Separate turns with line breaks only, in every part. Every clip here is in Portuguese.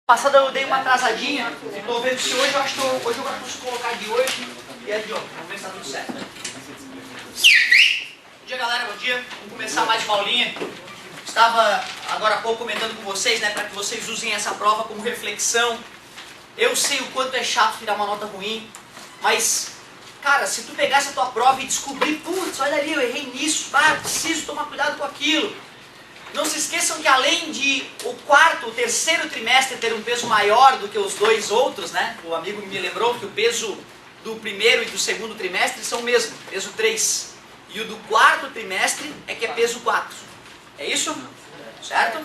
Passada eu dei uma atrasadinha, estou vendo se hoje eu acho que hoje eu consigo colocar de hoje e é de ontem. Vamos ver se está tudo certo. Bom dia, galera, bom dia. Vamos começar mais uma aulinha. Estava agora há pouco comentando com vocês, né, para que vocês usem essa prova como reflexão. Eu sei o quanto é chato tirar uma nota ruim, mas, cara, se tu pegasse a tua prova e descobrir, putz, olha ali, eu errei nisso, preciso tomar cuidado com aquilo. Não se esqueçam que além de o terceiro trimestre ter um peso maior do que os dois outros, né? O amigo me lembrou que o peso do primeiro e do segundo trimestre são o mesmo, peso 3. E o do quarto trimestre é que é peso 4. É isso? Certo?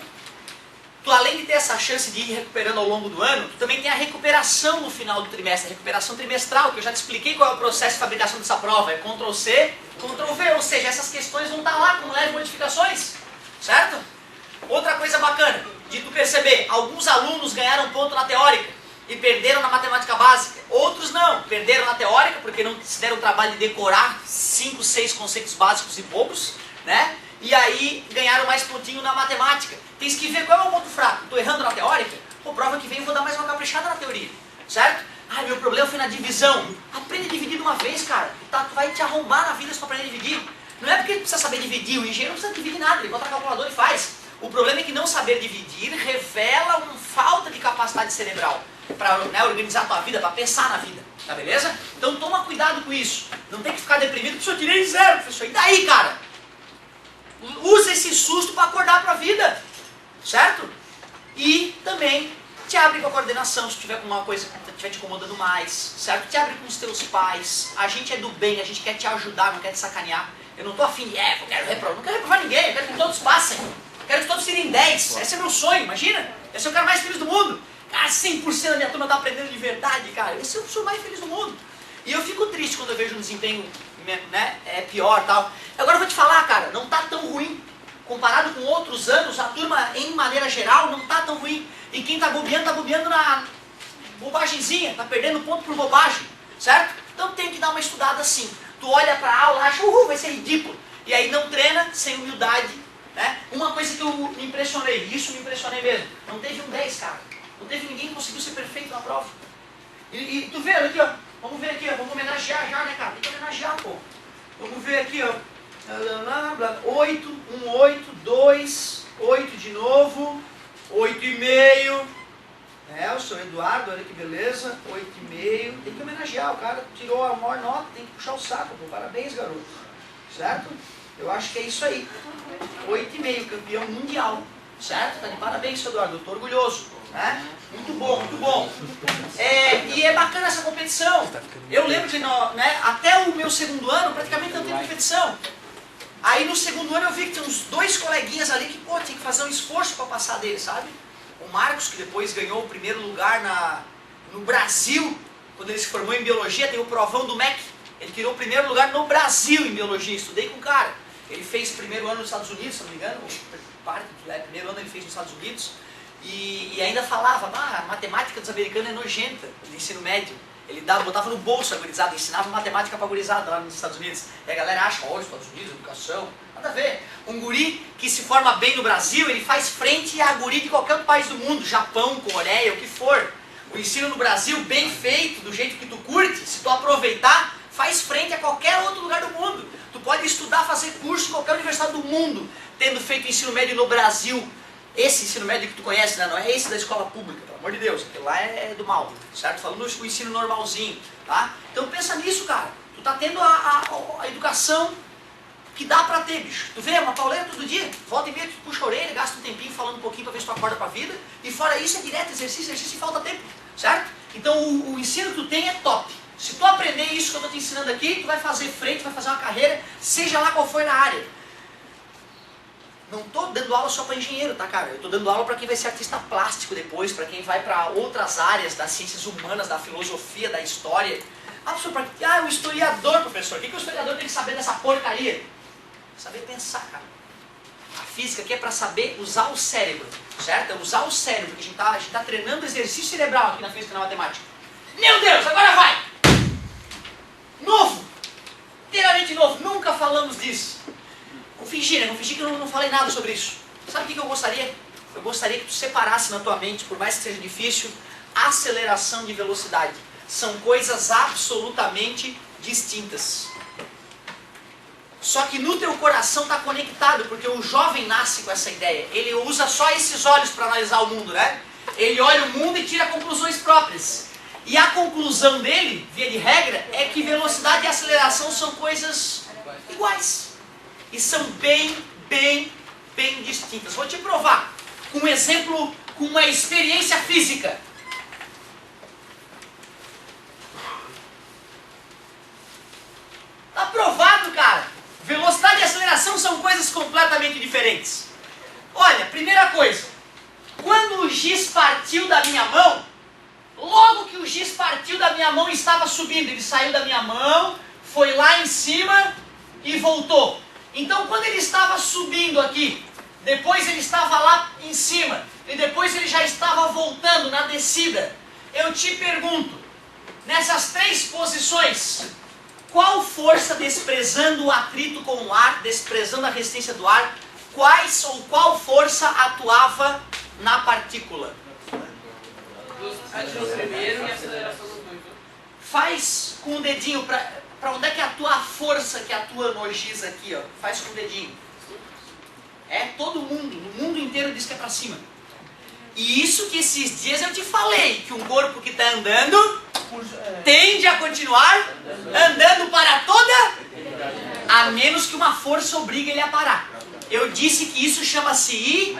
Tu além de ter essa chance de ir recuperando ao longo do ano, tu também tem a recuperação no final do trimestre, a recuperação trimestral, que eu já te expliquei qual é o processo de fabricação dessa prova. É Ctrl+C, Ctrl+V, ou seja, essas questões vão estar lá com leves modificações. Certo? Outra coisa bacana de tu perceber, alguns alunos ganharam ponto na teórica e perderam na matemática básica. Outros não, perderam na teórica porque não se deram o trabalho de decorar 5, 6 conceitos básicos e bobos, né? E aí ganharam mais pontinho na matemática. Tens que ver qual é o ponto fraco. Estou errando na teórica? Pô, prova que vem eu vou dar mais uma caprichada na teoria. Certo? Meu problema foi na divisão. Aprende a dividir de uma vez, cara. Tu vai te arrombar na vida se tu aprender a dividir. Não é porque tu precisa saber dividir, o engenheiro não precisa dividir nada, ele bota a calculadora e faz. O problema é que não saber dividir revela uma falta de capacidade cerebral para organizar a tua vida, para pensar na vida, tá beleza? Então toma cuidado com isso, não tem que ficar deprimido, professor, eu tirei 0, professor, e daí, cara? Usa esse susto para acordar para a vida, certo? E também te abre com a coordenação, se tiver com uma coisa que estiver te incomodando mais, certo? Te abre com os teus pais, a gente é do bem, a gente quer te ajudar, não quer te sacanear. Eu não estou afim de, eu quero reprovar, não quero reprovar ninguém, eu quero que todos passem. Eu quero que todos tirem 10, esse é meu sonho, imagina? Esse é o cara mais feliz do mundo. Cara, 100% da minha turma está aprendendo de verdade, cara. Esse é o senhor mais feliz do mundo. E eu fico triste quando eu vejo um desempenho, né, pior e tal. Agora eu vou te falar, cara, não está tão ruim. Comparado com outros anos, a turma, em maneira geral, não está tão ruim. E quem está bobeando na bobagemzinha, está perdendo ponto por bobagem, certo? Então tem que dar uma estudada assim. Tu olha para a aula, acha, vai ser ridículo. E aí não treina, sem humildade, né? Uma coisa que eu me impressionei, isso me impressionei mesmo, não teve um 10, cara. Não teve ninguém que conseguiu ser perfeito na prova. E tu vê, olha aqui, ó. Vamos ver aqui, ó. Vamos homenagear já, né, cara? Tem que homenagear, pô. Vamos ver aqui, ó. 8, 1, 8, 2, 8 de novo, 8,5. O seu Eduardo, olha que beleza, 8,5. Tem que homenagear, o cara tirou a maior nota, tem que puxar o saco, pô. Parabéns, garoto. Certo? Eu acho que é isso aí. 8,5, campeão mundial. Certo? Tá de parabéns, seu Eduardo. Eu tô orgulhoso. Né? Muito bom, muito bom. E é bacana essa competição. Eu lembro que até o meu segundo ano, praticamente não teve competição. Aí no segundo ano eu vi que tinha uns 2 coleguinhas ali que, pô, tinha que fazer um esforço para passar dele, sabe? O Marcos, que depois ganhou o primeiro lugar no Brasil, quando ele se formou em biologia, tem o provão do MEC. Ele tirou o primeiro lugar no Brasil em biologia, estudei com o cara. Ele fez o primeiro ano nos Estados Unidos, se não me engano, primeiro ano ele fez nos Estados Unidos. E ainda falava, a matemática dos americanos é nojenta, no ensino médio. Ele botava no bolso a gurizada, ensinava matemática pra gurizada lá nos Estados Unidos. E a galera acha, os Estados Unidos, educação, nada a ver. Um guri que se forma bem no Brasil, ele faz frente a guri de qualquer outro país do mundo, Japão, Coreia, o que for. O ensino no Brasil, bem feito, do jeito que tu curte, se tu aproveitar, faz frente a qualquer outro lugar do mundo. Tu pode estudar, fazer curso em qualquer universidade do mundo, tendo feito ensino médio no Brasil. Esse ensino médio que tu conhece, né? Não é esse da escola pública, pelo amor de Deus, aquele lá é do mal, certo? Falando o ensino normalzinho, tá? Então pensa nisso, cara. Tu tá tendo a educação que dá pra ter, bicho. Tu vê, uma pauleira todo dia, volta e meia, tu puxa a orelha, gasta um tempinho falando um pouquinho pra ver se tu acorda pra vida, e fora isso é direto, exercício e falta tempo, certo? Então o ensino que tu tem é top. Se tu aprender isso que eu tô te ensinando aqui, tu vai fazer frente, vai fazer uma carreira, seja lá qual for na área. Não estou dando aula só para engenheiro, tá, cara? Eu estou dando aula para quem vai ser artista plástico depois, para quem vai para outras áreas das ciências humanas, da filosofia, da história. O historiador, professor. O que o historiador tem que saber dessa porcaria? Saber pensar, cara. A física aqui é para saber usar o cérebro, certo? É usar o cérebro, porque a gente tá treinando exercício cerebral aqui na física e na matemática. Meu Deus, agora vai! Novo! Inteiramente novo. Nunca falamos disso. Vou fingir, né? Vou fingir que eu não falei nada sobre isso. Sabe o que eu gostaria? eu gostaria que tu separasse na tua mente, por mais que seja difícil, aceleração de velocidade. São coisas absolutamente distintas. Só que no teu coração está conectado, porque o jovem nasce com essa ideia. Ele usa só esses olhos para analisar o mundo, né? Ele olha o mundo e tira conclusões próprias. E a conclusão dele, via de regra, é que velocidade e aceleração são coisas iguais. E são bem distintas. Vou te provar com um exemplo, com uma experiência física. Tá provado, cara. Velocidade e aceleração são coisas completamente diferentes. Olha, primeira coisa. Quando o giz partiu da minha mão, logo que o giz partiu da minha mão, estava subindo. Ele saiu da minha mão, foi lá em cima e voltou. Então, quando ele estava subindo aqui, depois ele estava lá em cima, e depois ele já estava voltando na descida, eu te pergunto, nessas três posições, qual força, desprezando o atrito com o ar, desprezando a resistência do ar, qual força atuava na partícula?
Primeiro e aceleração do dois.
Faz com o dedinho, para onde é que atua a força que atua no giz aqui, ó? Faz com o dedinho. É todo mundo, no mundo inteiro diz que é para cima. E isso que esses dias eu te falei, que um corpo que está andando tende a continuar andando para toda, a menos que uma força obrigue ele a parar. Eu disse que isso chama-se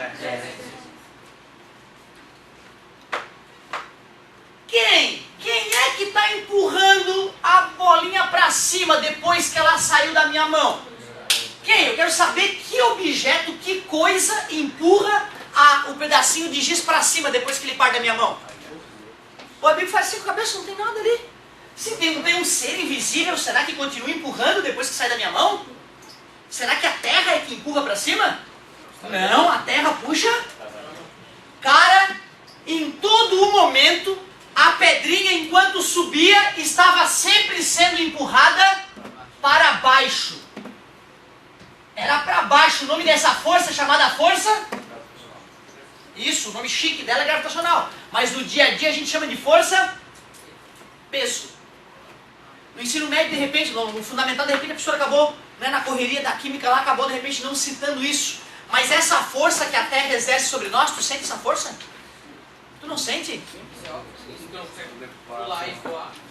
Quem é que está empurrando a bolinha para cima depois que ela saiu da minha mão? Quem? Eu quero saber que objeto, que coisa empurra o pedacinho de giz para cima depois que ele parte da minha mão. O amigo faz assim com a cabeça, não tem nada ali. Se tem um ser invisível, será que continua empurrando depois que sai da minha mão? Será que a terra é que empurra para cima? Não, a terra puxa. Cara, em todo o momento, a pedrinha, enquanto subia, estava sempre sendo empurrada para baixo. Era para baixo. O nome dessa força é chamada força? Isso, o nome chique dela é gravitacional. Mas no dia a dia a gente chama de força peso. No ensino médio, de repente, no fundamental, de repente a professora acabou, né, na correria da química lá, acabou de repente não citando isso. Mas essa força que a Terra exerce sobre nós, tu sente essa força? Tu não sente?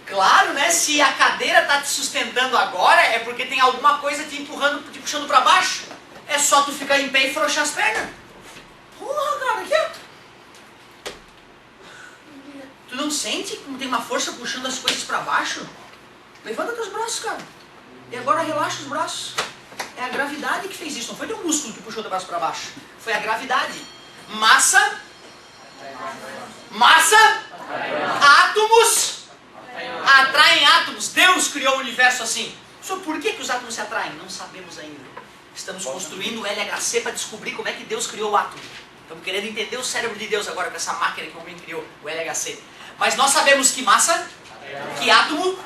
Claro, né? Se a cadeira está te sustentando agora, é porque tem alguma coisa te empurrando, te puxando para baixo. É só tu ficar em pé e frouxar as pernas. Porra, cara, aqui ó. Tu não sente como tem uma força puxando as coisas para baixo? Levanta teus braços, cara. E agora relaxa os braços. É a gravidade que fez isso. Não foi teu músculo que puxou teu braço para baixo. Foi a gravidade. Massa, átomos atraem átomos. Deus criou o universo assim. Só por que os átomos se atraem? Não sabemos ainda. Estamos construindo o LHC para descobrir como é que Deus criou o átomo. Estamos querendo entender o cérebro de Deus agora com essa máquina que o homem criou, o LHC. Mas nós sabemos que massa, que átomo,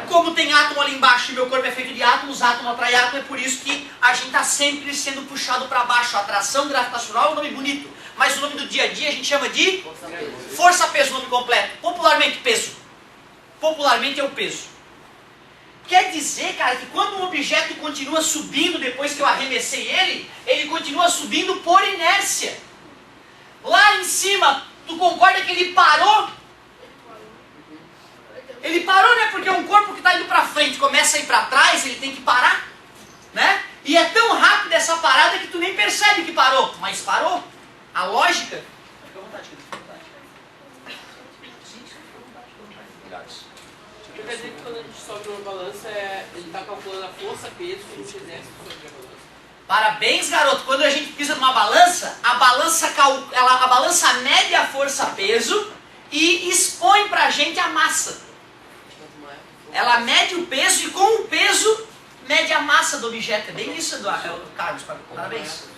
como tem átomo ali embaixo e meu corpo é feito de átomos, átomo atrai átomo, é por isso que a gente está sempre sendo puxado para baixo. A atração gravitacional é um nome bonito, mas o nome do dia a dia a gente chama de força-peso, o nome completo. Popularmente, peso. Popularmente é o peso. Quer dizer, cara, que quando um objeto continua subindo depois que eu arremessei ele, ele continua subindo por inércia. Lá em cima, tu concorda que ele parou? Ele parou, né? Porque um corpo que está indo para frente começa a ir para trás, ele tem que parar, né? E é tão rápida essa parada que tu nem percebe que parou, mas parou. A lógica... Fica à vontade, fica à vontade.
Quer dizer que quando a gente sobe uma balança, ele está calculando a força, peso que a gente exerce sobre a balança.
Parabéns, garoto. Quando a gente pisa numa balança, a balança mede a força-peso e expõe pra gente a massa. Ela mede o peso e com o peso mede a massa do objeto. É bem isso, Eduardo. Carlos, parabéns.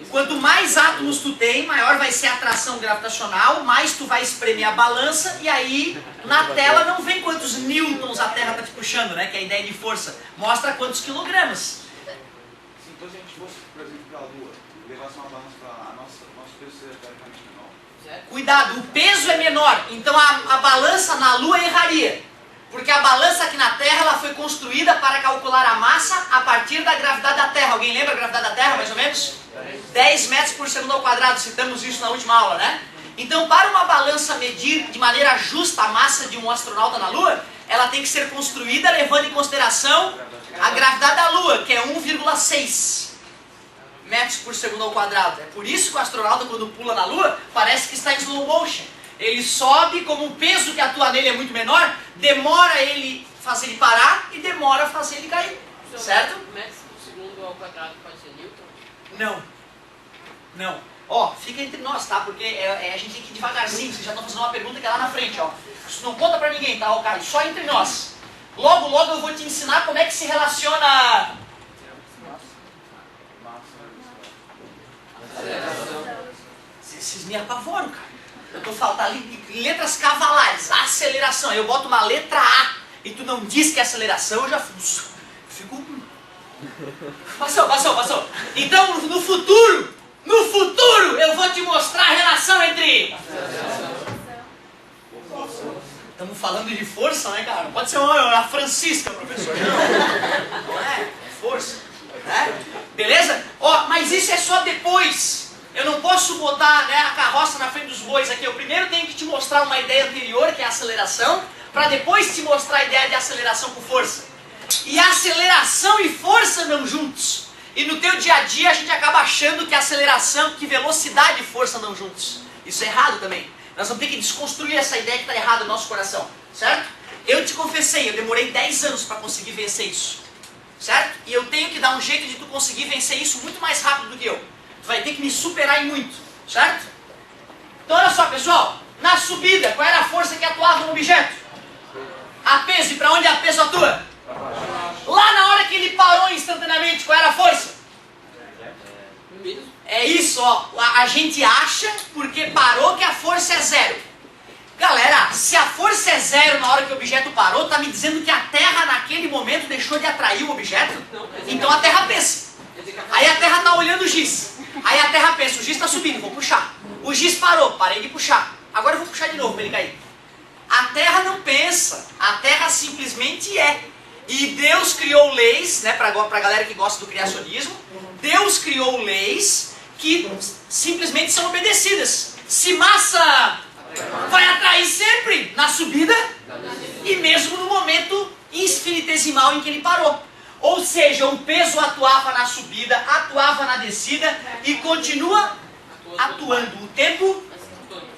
Quanto mais átomos tu tem, maior vai ser a atração gravitacional, mais tu vai espremer a balança e aí na tela não vem quantos newtons a Terra está te puxando, né? Que é a ideia de força. Mostra quantos quilogramas.
Se a gente fosse, por exemplo, para a Lua, levasse uma balança para a nossa
Cuidado, o peso é menor, então a balança na Lua erraria. Porque a balança aqui na Terra ela foi construída para calcular a massa a partir da gravidade da Terra. Alguém lembra a gravidade da Terra, mais ou menos? 10 metros por segundo ao quadrado, citamos isso na última aula, né? Então, para uma balança medir de maneira justa a massa de um astronauta na Lua, ela tem que ser construída levando em consideração a gravidade da Lua, que é 1,6 metros por segundo ao quadrado. É por isso que o astronauta, quando pula na Lua, parece que está em slow motion. Ele sobe, como o peso que atua nele é muito menor, demora ele fazer ele parar e demora fazer ele cair. Certo?
Metros por segundo ao quadrado pode ser Newton?
Não. Não. Ó, fica entre nós, tá? Porque a gente tem que ir devagarzinho. Vocês já estão fazendo uma pergunta que é lá na frente, ó. Isso não conta pra ninguém, tá, Caio? Só entre nós. Logo, logo eu vou te ensinar como é que se relaciona... Vocês me apavoram, cara. Eu tô falando ali letras cavalares, aceleração. Eu boto uma letra A e tu não diz que é aceleração, eu já fico... Passou. Então, no futuro, eu vou te mostrar a relação entre... Estamos falando de força, né, cara? Pode ser a Francisca, professor. Não é força. Né? Beleza? Ó, mas isso é só depois. Eu não posso botar, né, a carroça na frente dos bois aqui. Eu primeiro tenho que te mostrar uma ideia anterior, que é a aceleração, para depois te mostrar a ideia de aceleração com força. E aceleração e força andam juntos. E no teu dia a dia a gente acaba achando que aceleração, que velocidade e força andam juntos. Isso é errado também. Nós vamos ter que desconstruir essa ideia que está errada no nosso coração. Certo? Eu te confessei, eu demorei 10 anos para conseguir vencer isso. Certo? E eu tenho que dar um jeito de tu conseguir vencer isso muito mais rápido do que eu. Tu vai ter que me superar em muito. Certo? Então olha só, pessoal. Na subida, qual era a força que atuava no objeto? A peso. E para onde a peso atua? Lá na hora que ele parou instantaneamente, qual era a força? É isso, ó. A gente acha, porque parou, que a força é zero. Galera, se a força é zero na hora que o objeto parou, tá me dizendo que a Terra naquele momento deixou de atrair o objeto? Então a Terra pensa. Aí a Terra tá olhando o giz. Aí a Terra pensa, o giz tá subindo, vou puxar. O giz parou, parei de puxar. Agora eu vou puxar de novo para ele cair. A Terra não pensa, a Terra simplesmente é. E Deus criou leis, né, para a galera que gosta do criacionismo, Deus criou leis que simplesmente são obedecidas. Se massa vai atrair sempre na subida e mesmo no momento infinitesimal em que ele parou. Ou seja, o peso atuava na subida, atuava na descida e continua atuando o tempo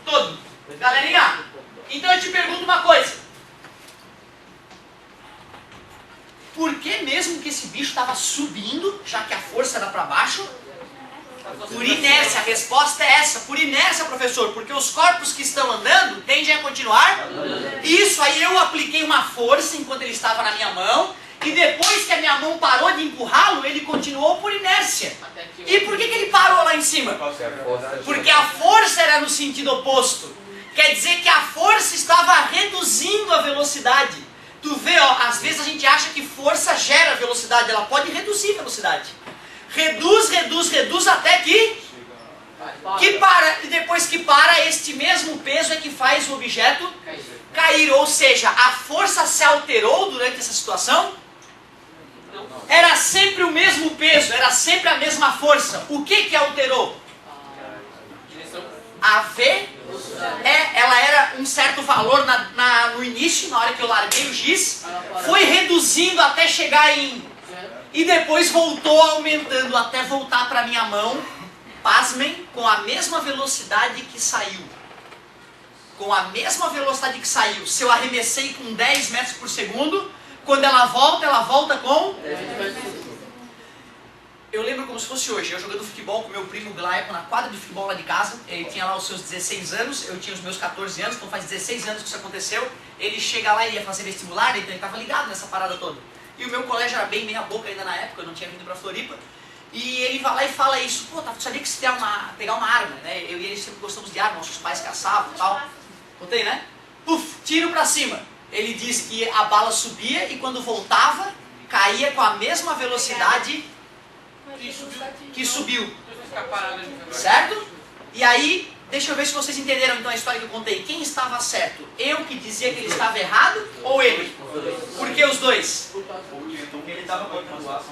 todo. Galerinha, então eu te pergunto uma coisa. Por que mesmo que esse bicho estava subindo, já que a força era para baixo? Por inércia, a resposta é essa. Por inércia, professor, porque os corpos que estão andando tendem a continuar. Isso, aí eu apliquei uma força enquanto ele estava na minha mão, e depois que a minha mão parou de empurrá-lo, ele continuou por inércia. E por que ele parou lá em cima? Porque a força era no sentido oposto. Quer dizer que a força estava reduzindo a velocidade. Tu vê, ó, às vezes a gente acha que força gera velocidade, ela pode reduzir velocidade. Reduz até que para. E depois que para, este mesmo peso é que faz o objeto cair. Ou seja, a força se alterou durante essa situação? Era sempre o mesmo peso, era sempre a mesma força. O que alterou? A V, ela era um certo valor no início, na hora que eu larguei o giz, foi reduzindo até chegar em... E depois voltou aumentando até voltar para minha mão, pasmem, com a mesma velocidade que saiu. Com a mesma velocidade que saiu. Se eu arremessei com 10 metros por segundo, quando ela volta com... Eu lembro como se fosse hoje, eu jogando futebol com meu primo Glaico na quadra de futebol lá de casa. Ele tinha lá os seus 16 anos, eu tinha os meus 14 anos, então faz 16 anos que isso aconteceu. Ele chega lá e ia fazer vestibular, então ele estava ligado nessa parada toda. E o meu colégio era bem meia boca ainda na época, eu não tinha vindo pra Floripa. E ele vai lá e fala isso, pô, tu sabia que se pegar uma arma, né? Eu e ele sempre gostamos de arma, nossos pais caçavam e tal. Contei, né? Puf, tiro pra cima. Ele diz que a bala subia e quando voltava, caía com a mesma velocidade que subiu. Certo? E aí, deixa eu ver se vocês entenderam então a história que eu contei. Quem estava certo? Eu que dizia que ele estava errado ou ele? Por que os dois?
Porque ele estava colocando o aço.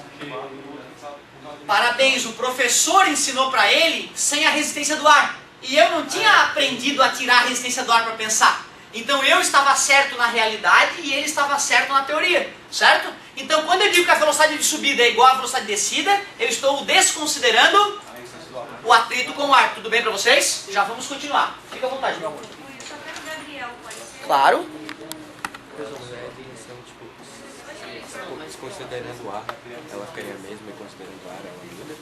Parabéns, o professor ensinou para ele sem a resistência do ar. E eu não tinha aprendido a tirar a resistência do ar para pensar. Então eu estava certo na realidade e ele estava certo na teoria, certo? Então quando eu digo que a velocidade de subida é igual à velocidade de descida, eu estou desconsiderando o atrito com o ar. Tudo bem para vocês? Já vamos continuar. Fica à vontade, meu amor. Claro.
Considerando o ar, ela ficaria a mesma e considerando o ar, ela muda?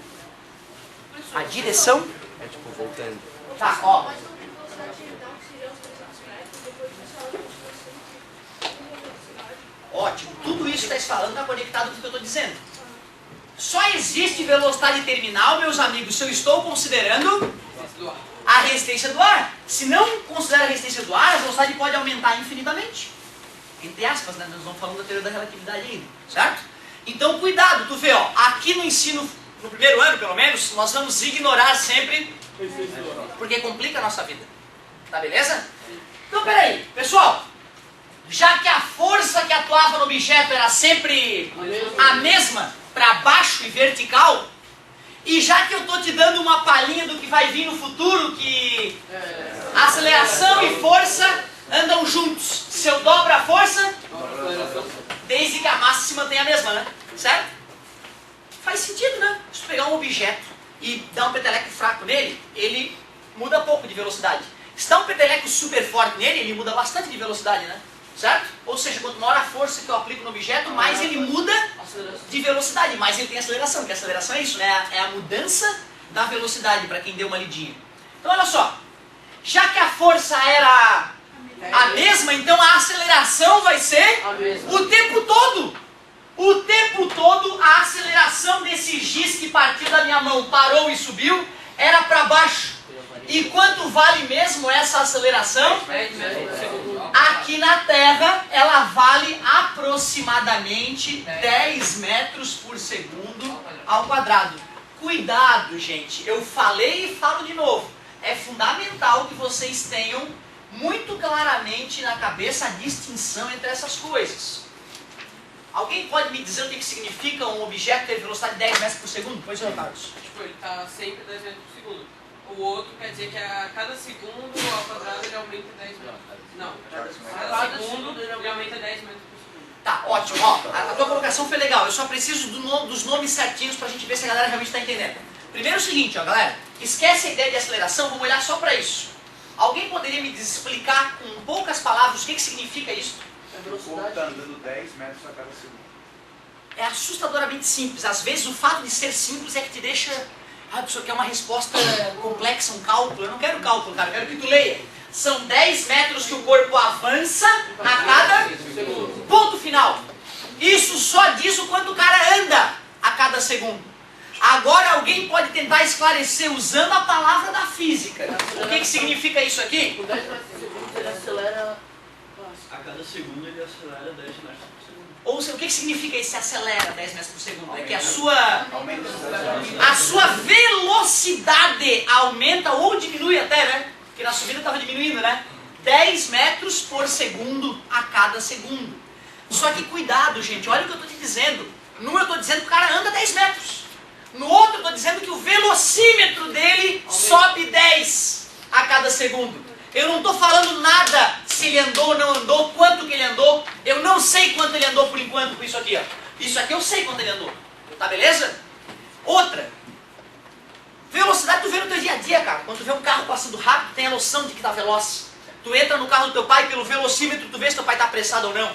A direção?
É tipo voltando.
Tá, ó. Ótimo. Tudo isso que está falando está conectado com o que eu estou dizendo. Só existe velocidade terminal, meus amigos, se eu estou considerando a resistência do ar. Se não considera a resistência do ar, a velocidade pode aumentar infinitamente. Entre aspas, né? Nós vamos falando da teoria da relatividade ainda, certo? Então, cuidado, tu vê, ó, aqui no ensino, no primeiro ano pelo menos, nós vamos ignorar sempre, porque complica a nossa vida. Tá beleza? Então, peraí, pessoal, já que a força que atuava no objeto era sempre a mesma, para baixo e vertical, e já que eu estou te dando uma palhinha do que vai vir no futuro, que aceleração e força andam juntos. Se eu dobro a força, desde que a massa se mantenha a mesma, né? Certo? Faz sentido, né? Se tu pegar um objeto e dar um peteleco fraco nele, ele muda pouco de velocidade. Se dá um peteleco super forte nele, ele muda bastante de velocidade, né? Certo? Ou seja, quanto maior a força que eu aplico no objeto, mais ele muda de velocidade, mais ele tem aceleração, porque a aceleração é isso, né? É a mudança da velocidade, para quem deu uma lidinha. Então, olha só. Já que a força era a mesma, então a aceleração vai ser o tempo todo. O tempo todo a aceleração desse giz que partiu da minha mão, parou e subiu, era para baixo. E quanto vale mesmo essa aceleração? Aqui na Terra, ela vale aproximadamente 10 metros por segundo ao quadrado. Cuidado, gente. Eu falei e falo de novo. É fundamental que vocês tenham muito claramente na cabeça a distinção entre essas coisas. Alguém pode me dizer o que significa um objeto ter velocidade de 10 metros por segundo? Pois é, Carlos.
Tipo, ele está sempre 10 metros por segundo. O outro quer dizer que a cada segundo ao quadrado ele aumenta 10 metros. Não, cada segundo ele aumenta 10 metros por segundo.
Tá, ótimo. Ó, a tua colocação foi legal. Eu só preciso dos nomes certinhos pra gente ver se a galera realmente está entendendo. Primeiro é o seguinte, ó, galera. Esquece a ideia de aceleração, vamos olhar só para isso. Alguém poderia me explicar com poucas palavras o que significa isso?
O corpo está andando 10 metros a cada segundo.
É assustadoramente simples. Às vezes o fato de ser simples é que te deixa... Ah, a pessoa quer uma resposta complexa, um cálculo. Eu não quero cálculo, cara. Eu quero que tu leia. São 10 metros que o corpo avança a cada ponto final. Isso só diz o quanto o cara anda a cada segundo. Agora alguém pode tentar esclarecer usando a palavra da física. O que significa isso aqui?
Com 10 metros por segundo ele acelera...
A cada segundo ele acelera 10 metros por segundo.
Ou seja, o que significa esse acelera 10 metros por segundo? É que a sua velocidade aumenta ou diminui até, né? Porque na subida estava diminuindo, né? 10 metros por segundo a cada segundo. Só que cuidado, gente, olha o que eu estou te dizendo. Num eu estou dizendo que o cara anda 10 metros. No outro eu estou dizendo que o velocímetro dele sobe 10 a cada segundo. Eu não estou falando nada se ele andou ou não andou, quanto que ele andou. Eu não sei quanto ele andou por enquanto com isso aqui, ó. Isso aqui eu sei quanto ele andou. Tá beleza? Outra. Velocidade tu vê no teu dia a dia, cara. Quando tu vê um carro passando rápido, tem a noção de que tá veloz. Tu entra no carro do teu pai, pelo velocímetro, tu vê se teu pai tá apressado ou não.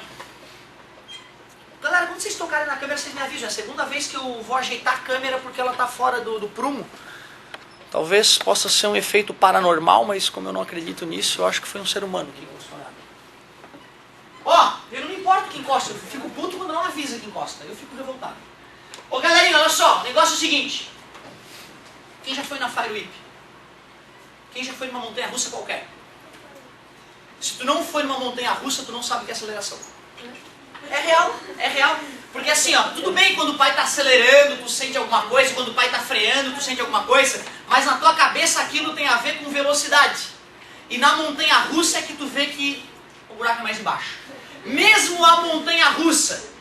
Galera, quando vocês tocarem na câmera, vocês me avisam. É a segunda vez que eu vou ajeitar a câmera porque ela tá fora do prumo. Talvez possa ser um efeito paranormal, mas como eu não acredito nisso, eu acho que foi um ser humano que encostou nela. Ó, eu não me importo que encosta, eu fico puto quando não avisa que encosta, eu fico revoltado. Ô galerinha, olha só, o negócio é o seguinte. Quem já foi na Fire Whip? Quem já foi numa montanha russa qualquer? Se tu não foi numa montanha russa, tu não sabe o que é aceleração. É real, é real. Porque assim, ó, tudo bem quando o pai está acelerando, tu sente alguma coisa, quando o pai está freando, tu sente alguma coisa, Mas na tua cabeça aquilo tem a ver com velocidade. E na montanha-russa é que tu vê que o buraco é mais embaixo. Mesmo a montanha-russa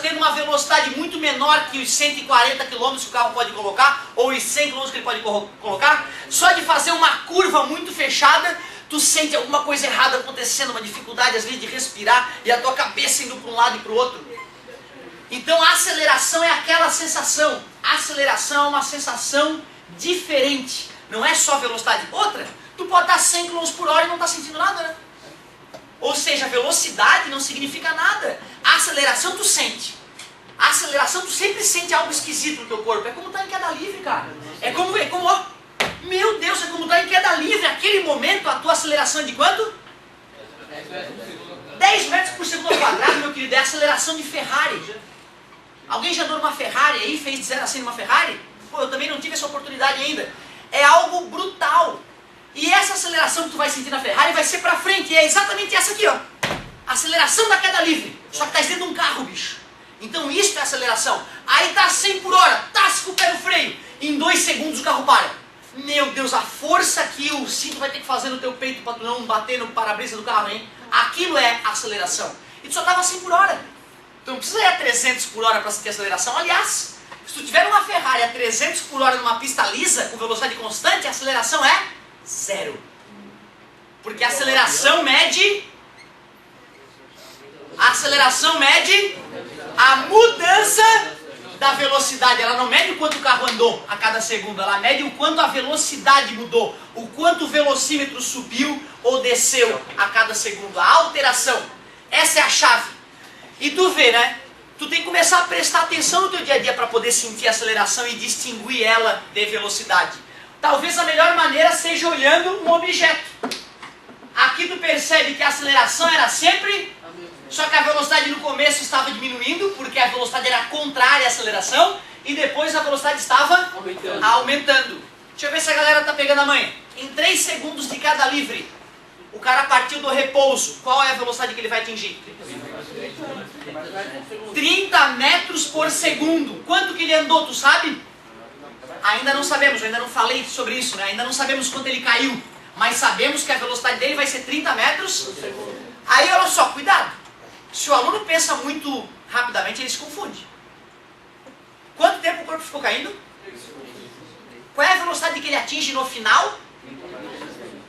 tendo uma velocidade muito menor que os 140 km que o carro pode colocar, ou os 100 km que ele pode colocar, só de fazer uma curva muito fechada, tu sente alguma coisa errada acontecendo, uma dificuldade às vezes de respirar, e a tua cabeça indo para um lado e para o outro. Então a aceleração é aquela sensação. A aceleração é uma sensação diferente. Não é só velocidade. Outra, tu pode estar 100 km por hora e não estar sentindo nada, né? Ou seja, velocidade não significa nada. A aceleração tu sente. A aceleração tu sempre sente algo esquisito no teu corpo. É como estar em queda livre, cara. É como ó, meu Deus, é como estar em queda livre. Aquele momento, a tua aceleração é de quanto? 10 metros por segundo ao quadrado, meu querido. É a aceleração de Ferrari. Alguém já andou numa Ferrari aí, fez de 0 a 100 numa Ferrari? Pô, eu também não tive essa oportunidade ainda. É algo brutal. E essa aceleração que tu vai sentir na Ferrari vai ser pra frente. E é exatamente essa aqui, ó. Aceleração da queda livre. Só que tá dentro de um carro, bicho. Então isso é aceleração. Aí tá 100 por hora, tasca o pé no freio. Em 2 segundos o carro para. Meu Deus, a força que o cinto vai ter que fazer no teu peito pra tu não bater no para-brisa do carro, hein? Aquilo é aceleração. E tu só tava 100 por hora. Tu não precisa ir a 300 por hora para sentir aceleração. Aliás, se tu tiver uma Ferrari a 300 por hora numa pista lisa, com velocidade constante, a aceleração é 0. Porque a aceleração mede a mudança da velocidade. Ela não mede o quanto o carro andou a cada segundo, ela mede o quanto a velocidade mudou, o quanto o velocímetro subiu ou desceu a cada segundo. A alteração. Essa é a chave. E tu vê, né? Tu tem que começar a prestar atenção no teu dia a dia para poder sentir a aceleração e distinguir ela de velocidade. Talvez a melhor maneira seja olhando um objeto. Aqui tu percebe que a aceleração era sempre, só que a velocidade no começo estava diminuindo, porque a velocidade era contrária à aceleração, e depois a velocidade estava aumentando. Deixa eu ver se a galera tá pegando a manha. Em 3 segundos de queda livre, o cara partiu do repouso. Qual é a velocidade que ele vai atingir? 30 metros por segundo. Quanto que ele andou, tu sabe? Ainda não sabemos, eu ainda não falei sobre isso, né? Ainda não sabemos quanto ele caiu. Mas sabemos que a velocidade dele vai ser 30 metros por segundo. Aí olha só, cuidado. Se o aluno pensa muito rapidamente, ele se confunde. Quanto tempo o corpo ficou caindo? Qual é a velocidade que ele atinge no final?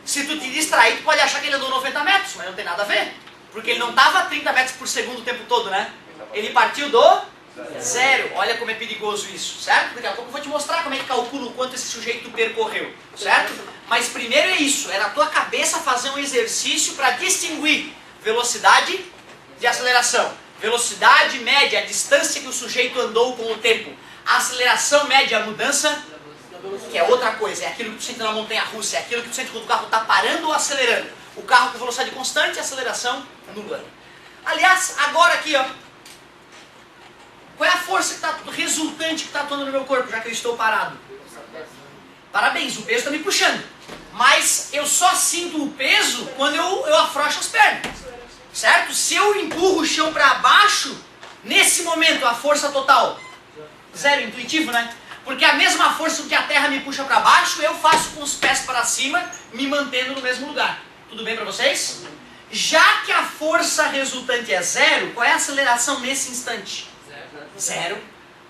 Se tu te distrair, tu pode achar que ele andou 90 metros, mas não tem nada a ver. Porque ele não estava a 30 metros por segundo o tempo todo, né? Ele partiu do 0. Olha como é perigoso isso, certo? Daqui a pouco eu vou te mostrar como é que calcula o quanto esse sujeito percorreu, certo? Mas primeiro é isso, é na tua cabeça fazer um exercício para distinguir velocidade de aceleração. Velocidade média, a distância que o sujeito andou com o tempo. A aceleração média, a mudança, que é outra coisa, é aquilo que tu sente na montanha-russa, é aquilo que tu sente quando o carro está parando ou acelerando. O carro com velocidade constante e aceleração nula. Aliás, agora aqui, ó. Qual é a força que tá, resultante que está atuando no meu corpo, já que eu estou parado? Parabéns, o peso está me puxando. Mas eu só sinto o peso quando eu afrouxo as pernas. Certo? Se eu empurro o chão para baixo, nesse momento a força total, 0, intuitivo, né? Porque a mesma força que a terra me puxa para baixo, eu faço com os pés para cima, me mantendo no mesmo lugar. Tudo bem para vocês? Já que a força resultante é 0, qual é a aceleração nesse instante? 0.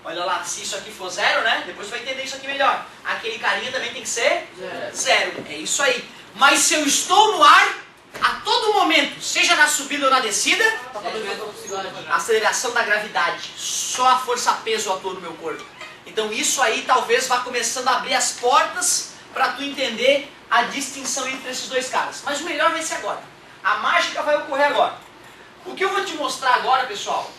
Olha lá, se isso aqui for 0, né? Depois você vai entender isso aqui melhor. Aquele carinha também tem que ser 0. É isso aí. Mas se eu estou no ar, a todo momento, seja na subida ou na descida, a aceleração da gravidade. Só a força-peso atua no meu corpo. Então isso aí talvez vá começando a abrir as portas para tu entender a distinção entre esses dois caras. Mas o melhor vai ser agora. A mágica vai ocorrer agora. O que eu vou te mostrar agora, pessoal,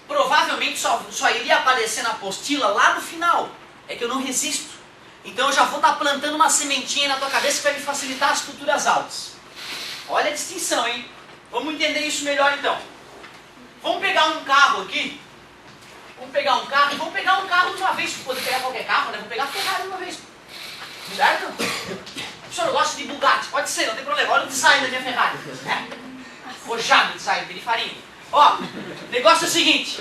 provavelmente só iria aparecer na apostila lá no final. É que eu não resisto. Então eu já vou estar plantando uma sementinha na tua cabeça que vai me facilitar as futuras aulas. Olha a distinção, hein? Vamos entender isso melhor então. Vamos pegar um carro aqui. Vamos pegar um carro e vamos pegar um carro de uma vez. Pode pegar qualquer carro, né? Vamos pegar a Ferrari de uma vez. Certo? O senhor gosta de Bugatti? Pode ser, não tem problema. Olha o design da minha Ferrari. Rojado o design, de farinha. Ó, o negócio é o seguinte.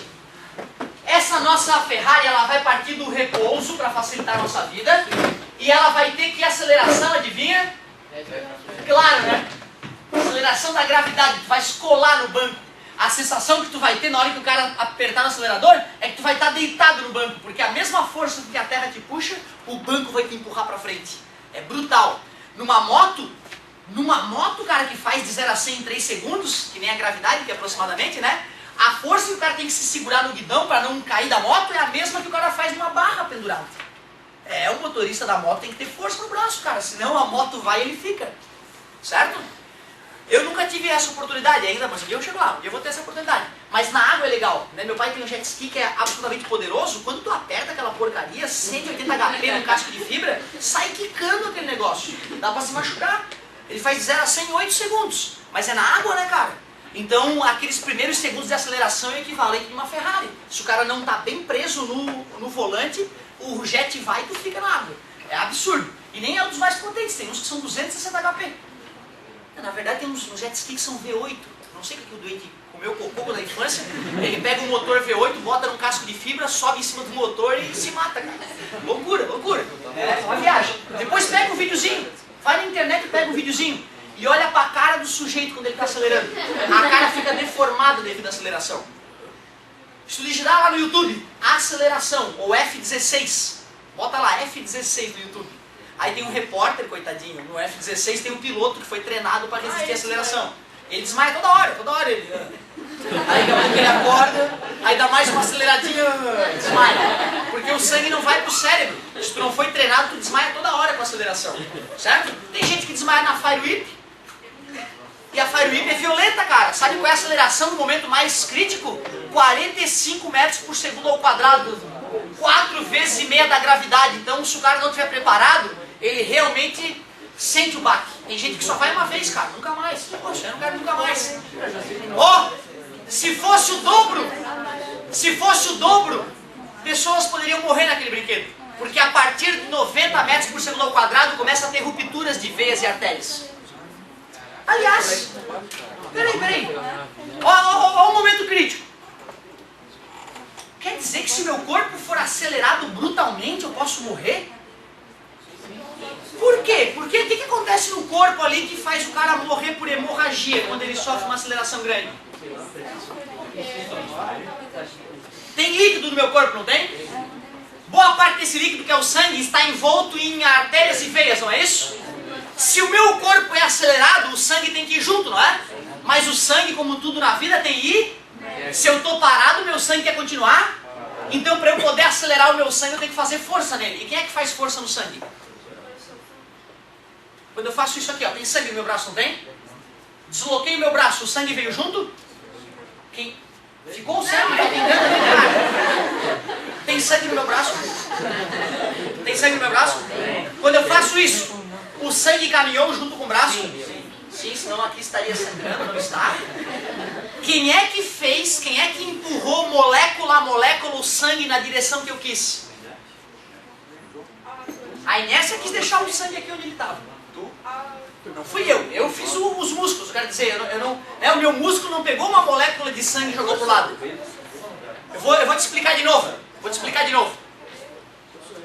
essa nossa Ferrari, ela vai partir do repouso para facilitar a nossa vida. E ela vai ter que aceleração, adivinha? Claro, né? Aceleração da gravidade, tu vai escolar no banco. A sensação que tu vai ter na hora que o cara apertar no acelerador é que tu vai estar deitado no banco, porque a mesma força que a terra te puxa, o banco vai te empurrar para frente. É brutal. Numa moto, cara, que faz de 0 a 100 em 3 segundos, que nem a gravidade, que é aproximadamente, né? A força que o cara tem que se segurar no guidão para não cair da moto é a mesma que o cara faz numa barra pendurada. O motorista da moto tem que ter força no braço, cara, senão a moto vai e ele fica. Certo? Eu nunca tive essa oportunidade ainda, mas um dia eu chego lá, um dia eu vou ter essa oportunidade. Mas na água é legal, né? Meu pai tem um jet ski que é absolutamente poderoso. Quando tu aperta aquela porcaria, 180 HP num casco de fibra, sai quicando aquele negócio. Dá pra se machucar. Ele faz de 0 a 100 em 8 segundos. Mas é na água, né, cara? Então, aqueles primeiros segundos de aceleração é equivalente de uma Ferrari. Se o cara não tá bem preso no volante, o jet vai e tu fica na água. É absurdo. E nem é um dos mais potentes, tem uns que são 260 HP. Na verdade tem uns jet ski que são V8. Não sei o que o doente comeu cocô da infância. Ele pega um motor V8, bota num casco de fibra, sobe em cima do motor e se mata, cara. Loucura, loucura. É uma viagem. Depois pega um videozinho. Vai na internet e pega um videozinho. E olha pra cara do sujeito quando ele está acelerando. A cara fica deformada devido à aceleração. Se tu digitar lá no YouTube, aceleração, ou F16. Bota lá, F16 no YouTube. Aí tem um repórter, coitadinho, no F16 tem um piloto que foi treinado para resistir à aceleração. Ele desmaia toda hora ele... Aí daqui a pouco ele acorda, aí dá mais uma aceleradinha, desmaia. Porque o sangue não vai pro cérebro. Se tu não foi treinado, tu desmaia toda hora com a aceleração. Certo? Tem gente que desmaia na Fire Whip. E a Fire Whip é violenta, cara. Sabe qual é a aceleração no momento mais crítico? 45 metros por segundo ao quadrado. 4 vezes e meia da gravidade. Então, se o cara não estiver preparado, ele realmente sente o baque. Tem gente que só vai uma vez, cara. Nunca mais. Poxa, eu não quero nunca mais. Se fosse o dobro, pessoas poderiam morrer naquele brinquedo. Porque a partir de 90 metros por segundo ao quadrado, começa a ter rupturas de veias e artérias. Aliás, peraí. Ó o momento crítico. Quer dizer que se meu corpo for acelerado brutalmente, eu posso morrer? Por quê? Porque o que acontece no corpo ali que faz o cara morrer por hemorragia quando ele sofre uma aceleração grande? Tem líquido no meu corpo, não tem? Boa parte desse líquido, que é o sangue, está envolto em artérias e veias, não é isso? Se o meu corpo é acelerado, o sangue tem que ir junto, não é? Mas o sangue, como tudo na vida, tem que ir. Se eu estou parado, meu sangue quer continuar. Então, para eu poder acelerar o meu sangue, eu tenho que fazer força nele. E quem é que faz força no sangue? Quando eu faço isso aqui, ó, tem sangue no meu braço, não tem? Desloquei o meu braço, o sangue veio junto? Quem? Ficou o sangue, tá entendendo? Tem sangue no meu braço? Tem sangue no meu braço? Quando eu faço isso, o sangue caminhou junto com o braço? Sim, senão aqui estaria sangrando, não está? Quem é que fez, quem é que empurrou molécula a molécula o sangue na direção que eu quis? A inércia quis deixar o sangue aqui onde ele estava. Não fui eu fiz os músculos, quero dizer, o meu músculo não pegou uma molécula de sangue e jogou pro lado. Eu vou te explicar de novo,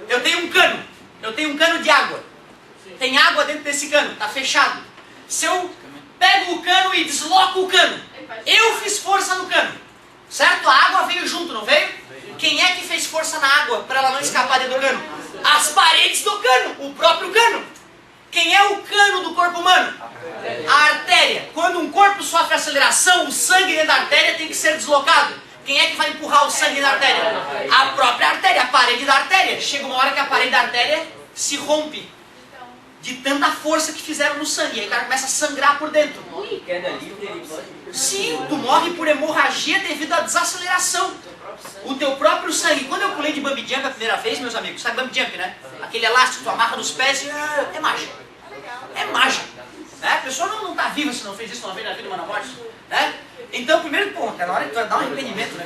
Eu tenho um cano de água. Tem água dentro desse cano, tá fechado. Se eu pego o cano e desloco o cano, eu fiz força no cano, certo? A água veio junto, não veio? Quem é que fez força na água para ela não escapar dentro do cano? As paredes do cano, o próprio cano. Quem é o cano do corpo humano? A artéria. Quando um corpo sofre aceleração, o sangue dentro da artéria tem que ser deslocado. Quem é que vai empurrar o sangue na artéria? A própria artéria, a parede da artéria. Chega uma hora que a parede da artéria se rompe de tanta força que fizeram no sangue. E aí o cara começa a sangrar por dentro.
Queda livre, ele pode...
Sim, tu morre por hemorragia devido à desaceleração. O teu próprio sangue. Quando eu pulei de bungee jump a primeira vez, meus amigos, sabe bungee jump, né? Aquele elástico, tu amarra nos pés e é mágica. É mágica. Né? A pessoa não tá viva se não fez isso uma vez na vida, uma na morte. Né? Então, primeiro ponto, na hora que tu vai dar um arrependimento, né?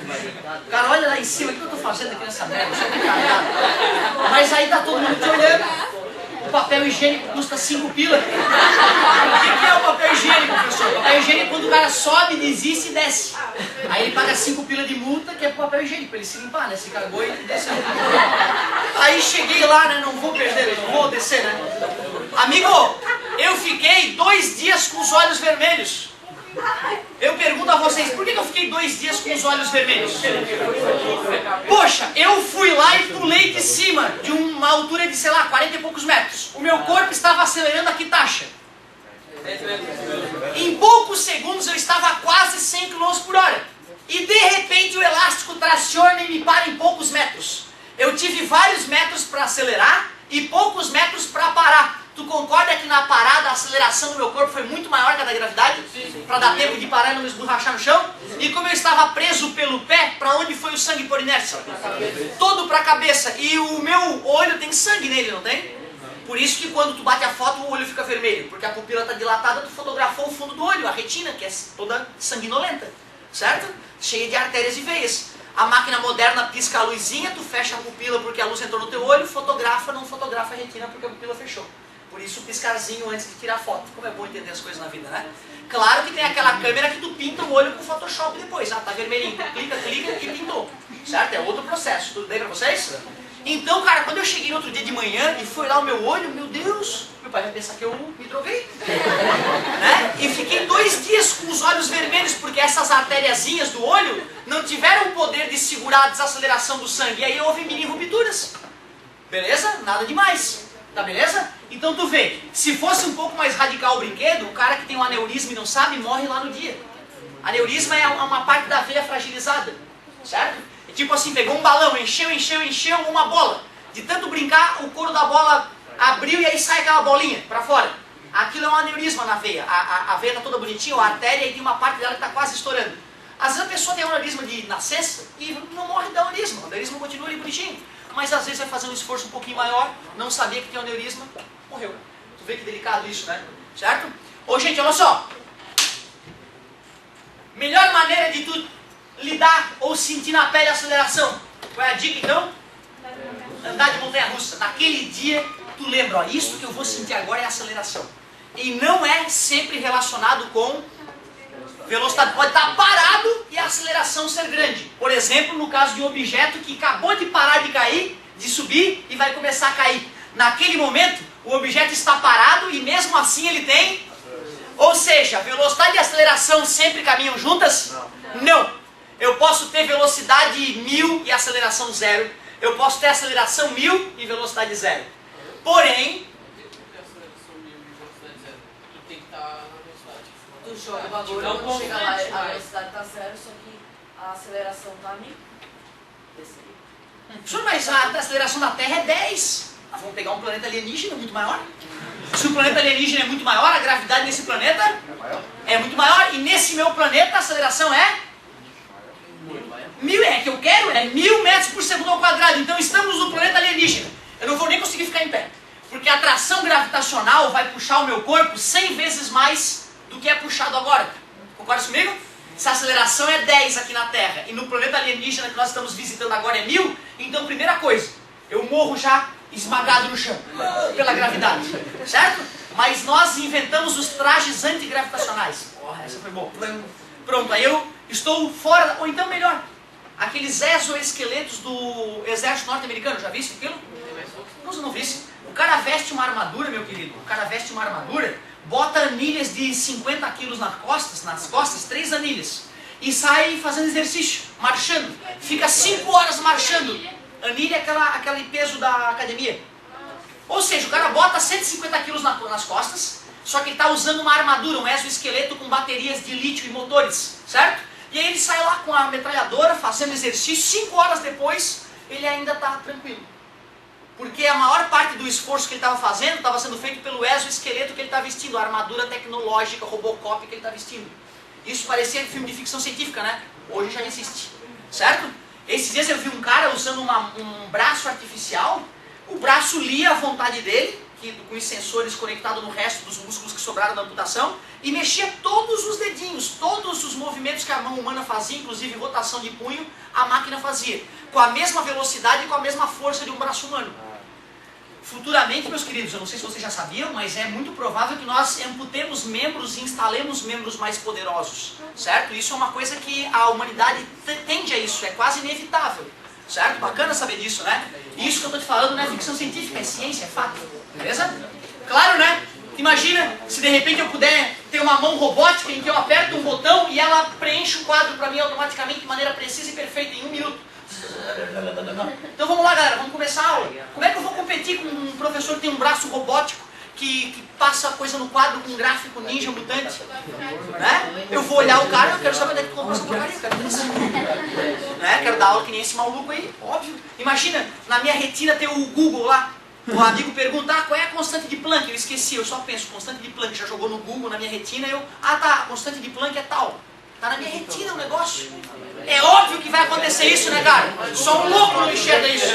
O cara olha lá em cima, o que eu tô fazendo aqui nessa merda? Eu sou carregado. Mas aí tá todo mundo te olhando. O papel higiênico custa 5 pila. O que é o papel higiênico, professor? O papel higiênico, quando o cara sobe de desiste e desce. Aí ele paga 5 pila de multa, que é pro papel higiênico, pra ele se limpar, né? Se cagou e desceu. Aí cheguei lá, né? Não vou perder, não vou descer, né? Amigo, eu fiquei 2 dias com os olhos vermelhos. Eu pergunto a vocês, por que eu fiquei 2 dias com os olhos vermelhos? Poxa, eu fui lá e pulei de cima, de uma altura de, sei lá, 40 e poucos metros. O meu corpo estava acelerando a que taxa? Em poucos segundos eu estava a quase 100 km por hora. E de repente o elástico traciona e me para em poucos metros. Eu tive vários metros para acelerar e poucos metros para parar. Tu concorda que na parada a aceleração do meu corpo foi muito maior que a da gravidade? Para dar tempo de parar e não me esborrachar no chão? E como eu estava preso pelo pé, para onde foi o sangue por inércia? Todo para a cabeça. E o meu olho tem sangue nele, não tem? Por isso que quando tu bate a foto o olho fica vermelho. Porque a pupila está dilatada, tu fotografou o fundo do olho, a retina, que é toda sanguinolenta. Certo? Cheia de artérias e veias. A máquina moderna pisca a luzinha, tu fecha a pupila porque a luz entrou no teu olho, fotografa, não fotografa a retina porque a pupila fechou. Por isso o piscarzinho antes de tirar foto. Como é bom entender as coisas na vida, né? Claro que tem aquela câmera que tu pinta o olho com Photoshop depois. Ah, tá vermelhinho. Tu clica e pintou. Certo? É outro processo. Tudo bem pra vocês? Então, cara, quando eu cheguei no outro dia de manhã e fui lá o meu olho, meu Deus, meu pai vai pensar que eu me droguei. Né? E fiquei 2 dias com os olhos vermelhos porque essas artériazinhas do olho não tiveram o poder de segurar a desaceleração do sangue. E aí houve mini rupturas. Beleza? Nada demais. Tá beleza? Então tu vê, se fosse um pouco mais radical o brinquedo, o cara que tem um aneurisma e não sabe, morre lá no dia. Aneurisma é uma parte da veia fragilizada, certo? É tipo assim, pegou um balão, encheu uma bola. De tanto brincar, o couro da bola abriu e aí sai aquela bolinha pra fora. Aquilo é um aneurisma na veia. A veia tá toda bonitinha, a artéria, e tem uma parte dela que tá quase estourando. Às vezes a pessoa tem um aneurisma de nascença e não morre de aneurisma. O aneurisma continua ali bonitinho. Mas às vezes vai fazer um esforço um pouquinho maior, não sabia que tem um aneurisma, morreu. Tu vê que delicado isso, né? Certo? Ô gente, olha só. Melhor maneira de tu lidar ou sentir na pele a aceleração. Qual é a dica então? Andar de montanha-russa. Naquele dia, tu lembra, ó, isso que eu vou sentir agora é aceleração. E não é sempre relacionado com velocidade. Pode estar parado e a aceleração ser grande. Por exemplo, no caso de um objeto que acabou de parar de cair, de subir e vai começar a cair. Naquele momento, o objeto está parado e mesmo assim ele tem... Ou seja, velocidade e aceleração sempre caminham juntas? Não. Eu posso ter velocidade 1000 e aceleração 0. Eu posso ter aceleração 1000 e velocidade 0. Porém...
Tu joga o bagulho, quando chega lá, a velocidade tá 0, só que a aceleração tá 1000.
Senhor, mas a aceleração da Terra é 10. Vamos pegar um planeta alienígena muito maior? Se o planeta alienígena é muito maior, a gravidade nesse planeta é muito maior. E nesse meu planeta a aceleração é? 1000, é que eu quero, é 1000 metros por segundo ao quadrado. Então estamos no planeta alienígena. Eu não vou nem conseguir ficar em pé. Porque a atração gravitacional vai puxar o meu corpo 100 vezes mais do que é puxado agora. Concorda comigo? Se a aceleração é 10 aqui na Terra e no planeta alienígena que nós estamos visitando agora é 1000, então primeira coisa, eu morro já esmagado no chão pela gravidade, certo? Mas nós inventamos os trajes antigravitacionais. Essa foi boa. Pronto, aí eu estou fora, ou então melhor, aqueles exoesqueletos do exército norte-americano, já viste aquilo? Não, não viste. O cara veste uma armadura, meu querido, o cara veste uma armadura, bota anilhas de 50 quilos nas costas, 3 anilhas, e sai fazendo exercício, marchando. Fica 5 horas marchando. Anilha é aquele peso da academia. Ou seja, o cara bota 150 quilos nas costas, só que ele está usando uma armadura, um exoesqueleto com baterias de lítio e motores, certo? E aí ele sai lá com a metralhadora, fazendo exercício, 5 horas depois, ele ainda está tranquilo. Porque a maior parte do esforço que ele estava fazendo estava sendo feito pelo exoesqueleto que ele está vestindo, a armadura tecnológica, Robocop que ele está vestindo. Isso parecia filme de ficção científica, né? Hoje já existe, certo? Esses dias eu vi um cara usando um braço artificial, o braço lia a vontade dele, com os sensores conectados no resto dos músculos que sobraram da amputação, e mexia todos os dedinhos, todos os movimentos que a mão humana fazia, inclusive rotação de punho, a máquina fazia, com a mesma velocidade e com a mesma força de um braço humano. Futuramente, meus queridos, eu não sei se vocês já sabiam, mas é muito provável que nós amputemos membros e instalemos membros mais poderosos, certo? Isso é uma coisa que a humanidade tende a isso, é quase inevitável, certo? Bacana saber disso, né? Isso que eu estou te falando não é ficção científica, é ciência, é fato, beleza? Claro, né? Imagina se de repente eu puder ter uma mão robótica em que eu aperto um botão e ela preenche o quadro para mim automaticamente de maneira precisa e perfeita em 1 minuto. Então vamos lá, galera, vamos começar a aula. Como é que eu vou competir com um professor que tem um braço robótico que passa coisa no quadro com um gráfico ninja mutante? Né? Eu vou olhar o cara, eu quero saber onde é que tu comprou essa porcaria, quero ver isso. Né? Quero dar aula que nem esse maluco aí, óbvio. Imagina, na minha retina tem o Google lá. O amigo pergunta, qual é a constante de Planck? Eu esqueci, eu só penso, constante de Planck, já jogou no Google, na minha retina, tá, a constante de Planck é tal. Tá na minha retina o negócio. É óbvio que vai acontecer isso, né, cara? Só um louco não enxerga isso.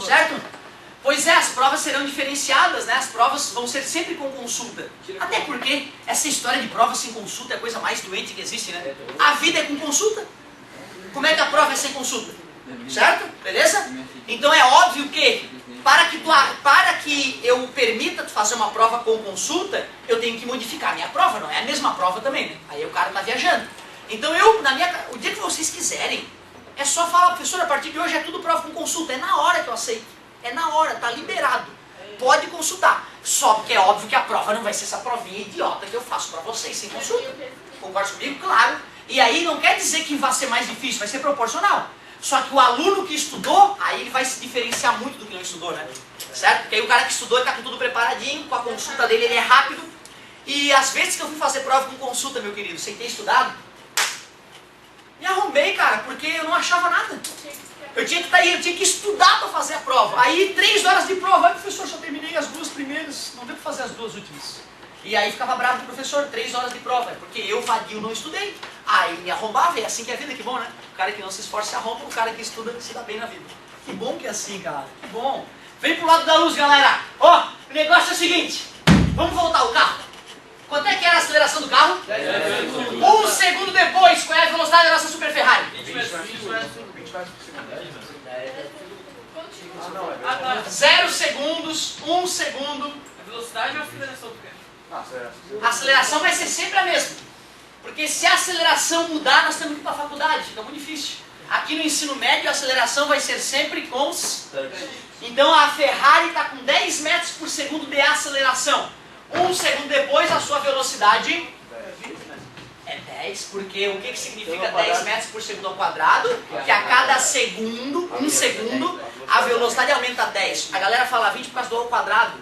Certo? Pois é, as provas serão diferenciadas, né? As provas vão ser sempre com consulta. Até porque essa história de prova sem consulta é a coisa mais doente que existe, né? A vida é com consulta. Como é que a prova é sem consulta? Certo? Beleza? Então é óbvio que para que eu permita fazer uma prova com consulta, eu tenho que modificar a minha prova, não é a mesma prova também, né? Aí o cara está viajando. Então o dia que vocês quiserem, é só falar, professor, a partir de hoje é tudo prova com consulta, é na hora que eu aceito. É na hora, tá liberado. Pode consultar. Só que é óbvio que a prova não vai ser essa provinha idiota que eu faço para vocês sem consulta. Concorda comigo? Claro. E aí não quer dizer que vai ser mais difícil, vai ser proporcional. Só que o aluno que estudou, aí ele vai se diferenciar muito do que não estudou, né? Certo? Porque aí o cara que estudou, ele tá com tudo preparadinho, com a consulta dele, ele é rápido. E às vezes que eu fui fazer prova com consulta, meu querido, sem ter estudado, me arrombei, cara, porque eu não achava nada. Eu tinha que estar aí, eu tinha que estudar para fazer a prova. Aí 3 horas de prova, professor, só terminei as 2 primeiras, não deu para fazer as 2 últimas. E aí ficava bravo com o professor, 3 horas de prova, porque eu, vadio, não estudei. Aí me arrombava, e é assim que é a vida, que bom, né? O cara que não se esforça se arromba, o cara que estuda se dá bem na vida. Que bom que é assim, cara, que bom. Vem pro lado da luz, galera. Ó, o negócio é o seguinte, vamos voltar o carro. Quanto é que era a aceleração do carro? 1 segundo depois, qual é a velocidade da nossa Super Ferrari? 0 segundos, 1 segundo.
A velocidade ou a aceleração do carro?
A aceleração vai ser sempre a mesma. Porque se a aceleração mudar, nós temos que ir para a faculdade, fica muito difícil. Aqui no ensino médio, a aceleração vai ser sempre constante. Então a Ferrari está com 10 metros por segundo de aceleração. 1 segundo depois, a sua velocidade é 10, porque o que significa 10 metros por segundo ao quadrado? Que a cada segundo, 1 segundo, a velocidade aumenta 10. A galera fala 20 por causa do ao quadrado.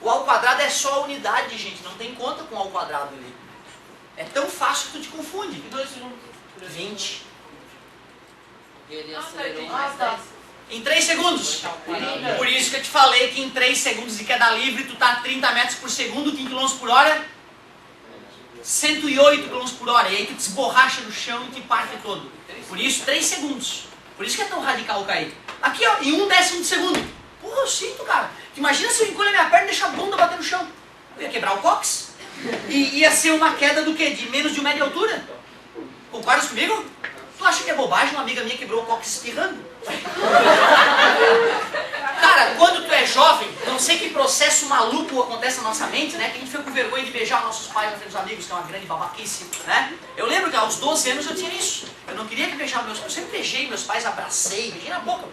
O ao quadrado é só a unidade, gente, não tem conta com o ao quadrado ali. É tão fácil que tu te confunde. 20.
Ele acelerou
entendi.
mais 10.
Em 3 segundos. Por isso que eu te falei que em 3 segundos de queda livre, tu tá a 30 metros por segundo, que em km por hora? 108 km por hora. E aí tu te esborracha no chão e te parte todo. Por isso, 3 segundos. Por isso que é tão radical cair. Aqui, ó, em 1/10 de segundo. Porra, eu sinto, cara. Imagina se eu encolho a minha perna e deixar a bunda bater no chão. Eu ia quebrar o cóccix. E ia ser uma queda do quê? De menos de 1 metro de altura? Concordas comigo? Tu acha que é bobagem? Uma amiga minha quebrou o cóccix espirrando. Cara, quando tu é jovem, não sei que processo maluco acontece na nossa mente, né? Que a gente fica com vergonha de beijar nossos pais na frente dos amigos, que é uma grande babaquice, né? Eu lembro que aos 12 anos eu tinha isso. Eu não queria que beijar meus pais. Eu sempre beijei meus pais, beijei na boca.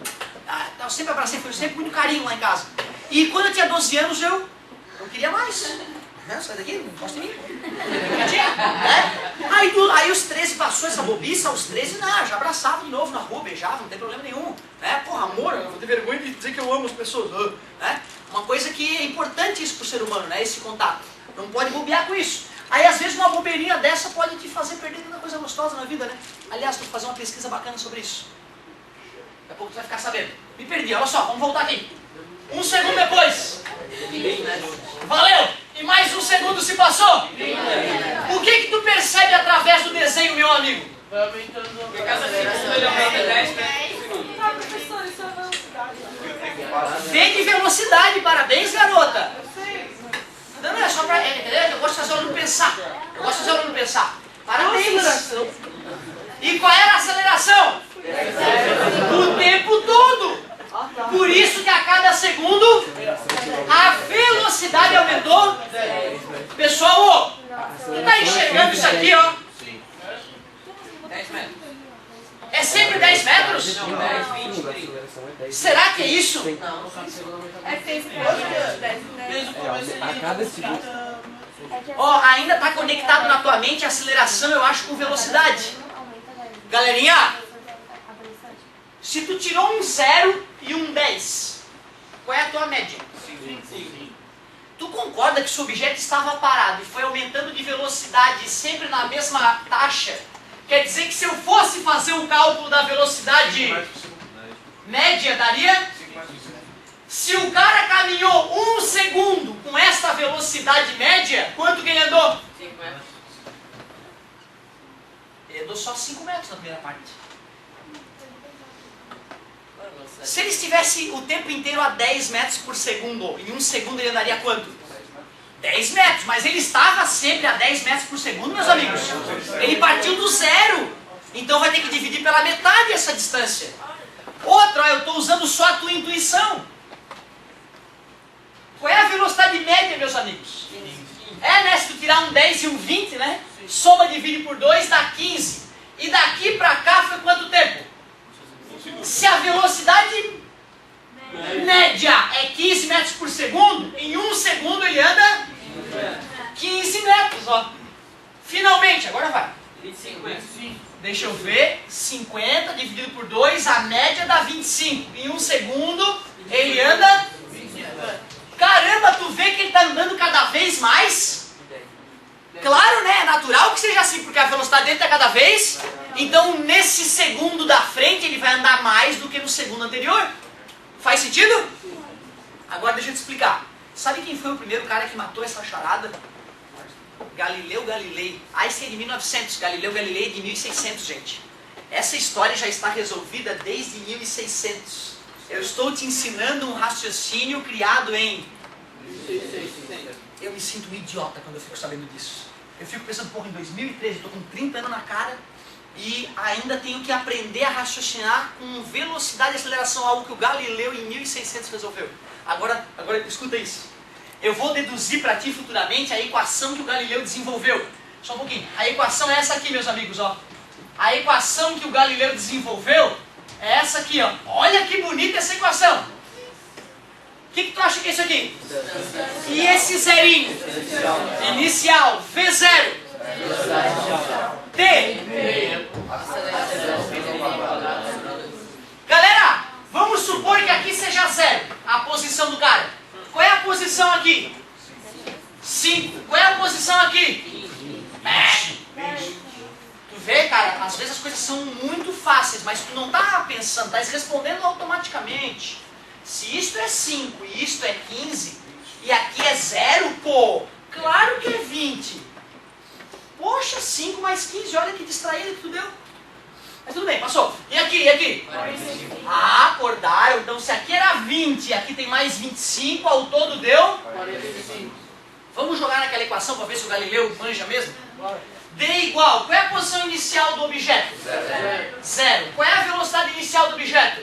Eu sempre abracei, foi sempre muito carinho lá em casa. E quando eu tinha 12 anos, eu queria mais. Não, sai daqui, não gosta de mim. Aí os 13 passou essa bobiça, aos 13, não, já abraçava de novo na rua, beijava, não tem problema nenhum. Né? Porra, amor, eu vou ter vergonha de dizer que eu amo as pessoas. Né? Uma coisa que é importante isso pro ser humano, né? Esse contato. Não pode bobear com isso. Aí às vezes uma bobeirinha dessa pode te fazer perder tanta coisa gostosa na vida, né? Aliás, vou fazer uma pesquisa bacana sobre isso. Daqui a pouco tu vai ficar sabendo. Me perdi, olha só, vamos voltar aqui. 1 segundo depois. Valeu! E mais 1 segundo se passou? O que tu percebe através do desenho, meu amigo?
Vai aumentando. Porque cada segundo ele aumenta 10 metros por segundo.
Ah, professor, isso é velocidade.
Vem de velocidade, parabéns, garota. Não, é só pra... Entendeu? Eu gosto de fazer o aluno pensar. Parabéns. E qual era a aceleração? O tempo todo. Por isso que a cada segundo velocidade aumentou? Pessoal, tu tá enxergando isso aqui, ó?
10 metros.
É sempre 10 metros?
Não, 10, 20, 30.
Será que é isso?
É sempre 10
Desde o começo
A cada segundo.
Ó, ainda tá conectado na tua mente a aceleração, eu acho, com velocidade. Galerinha, se tu tirou um 0 e um 10, qual é a tua média?
5.
Tu concorda que se o objeto estava parado e foi aumentando de velocidade sempre na mesma taxa? Quer dizer que se eu fosse fazer o cálculo da velocidade média, daria? Se o cara caminhou 1 segundo com esta velocidade média, quanto que ele andou?
5 metros.
Ele andou só 5 metros na primeira parte. Se ele estivesse o tempo inteiro a 10 metros por segundo, em 1 segundo ele andaria quanto? 10 metros, mas ele estava sempre a 10 metros por segundo, meus amigos. Ele partiu do 0, então vai ter que dividir pela metade essa distância. Outra, ó, eu estou usando só a tua intuição. Qual é a velocidade média, meus amigos? É, né? Se tu tirar um 10 e um 20, né? Soma, divide por 2, dá 15. E daqui pra cá foi quanto tempo? Se a velocidade média é 15 metros por segundo, em 1 segundo ele anda 15 metros, ó. Finalmente, agora vai.
25 metros.
Deixa eu ver. 50 dividido por 2, a média dá 25. Em 1 segundo ele anda... Caramba, tu vê que ele está andando cada vez mais? Claro, né? É natural que seja assim, porque a velocidade dele está cada vez. Então, nesse segundo da frente, ele vai andar mais do que no segundo anterior. Faz sentido? Agora deixa eu te explicar. Sabe quem foi o primeiro cara que matou essa charada? Galileu Galilei. Einstein de 1900, Galileu Galilei de 1600, gente. Essa história já está resolvida desde 1600. Eu estou te ensinando um raciocínio criado em... Eu me sinto um idiota quando eu fico sabendo disso. Eu fico pensando, porra, em 2013, estou com 30 anos na cara e ainda tenho que aprender a raciocinar com velocidade e aceleração, algo que o Galileu em 1600 resolveu. Agora escuta isso. Eu vou deduzir para ti futuramente a equação que o Galileu desenvolveu. Só um pouquinho. A equação é essa aqui, meus amigos, ó. A equação que o Galileu desenvolveu é essa aqui, ó. Olha que bonita essa equação. O que tu acha que é isso aqui? E esse zerinho? Inicial. V0. T. Galera, vamos supor que aqui seja 0. A posição do cara. Qual é a posição aqui? 5. Qual é a posição aqui? 20. Tu vê, cara, às vezes as coisas são muito fáceis, mas tu não tá pensando, tá respondendo automaticamente. Se isto é 5 e isto é 15, e aqui é 0, pô, claro que é 20. Poxa, 5 mais 15, olha que distraído que tu deu. Mas tudo bem, passou. E aqui, e aqui? 45. Ah, acordaram. Então se aqui era 20 e aqui tem mais 25, ao todo deu? 45. Vamos jogar naquela equação para ver se o Galileu manja mesmo? D igual, qual é a posição inicial do objeto? 0. Qual é a velocidade inicial do objeto?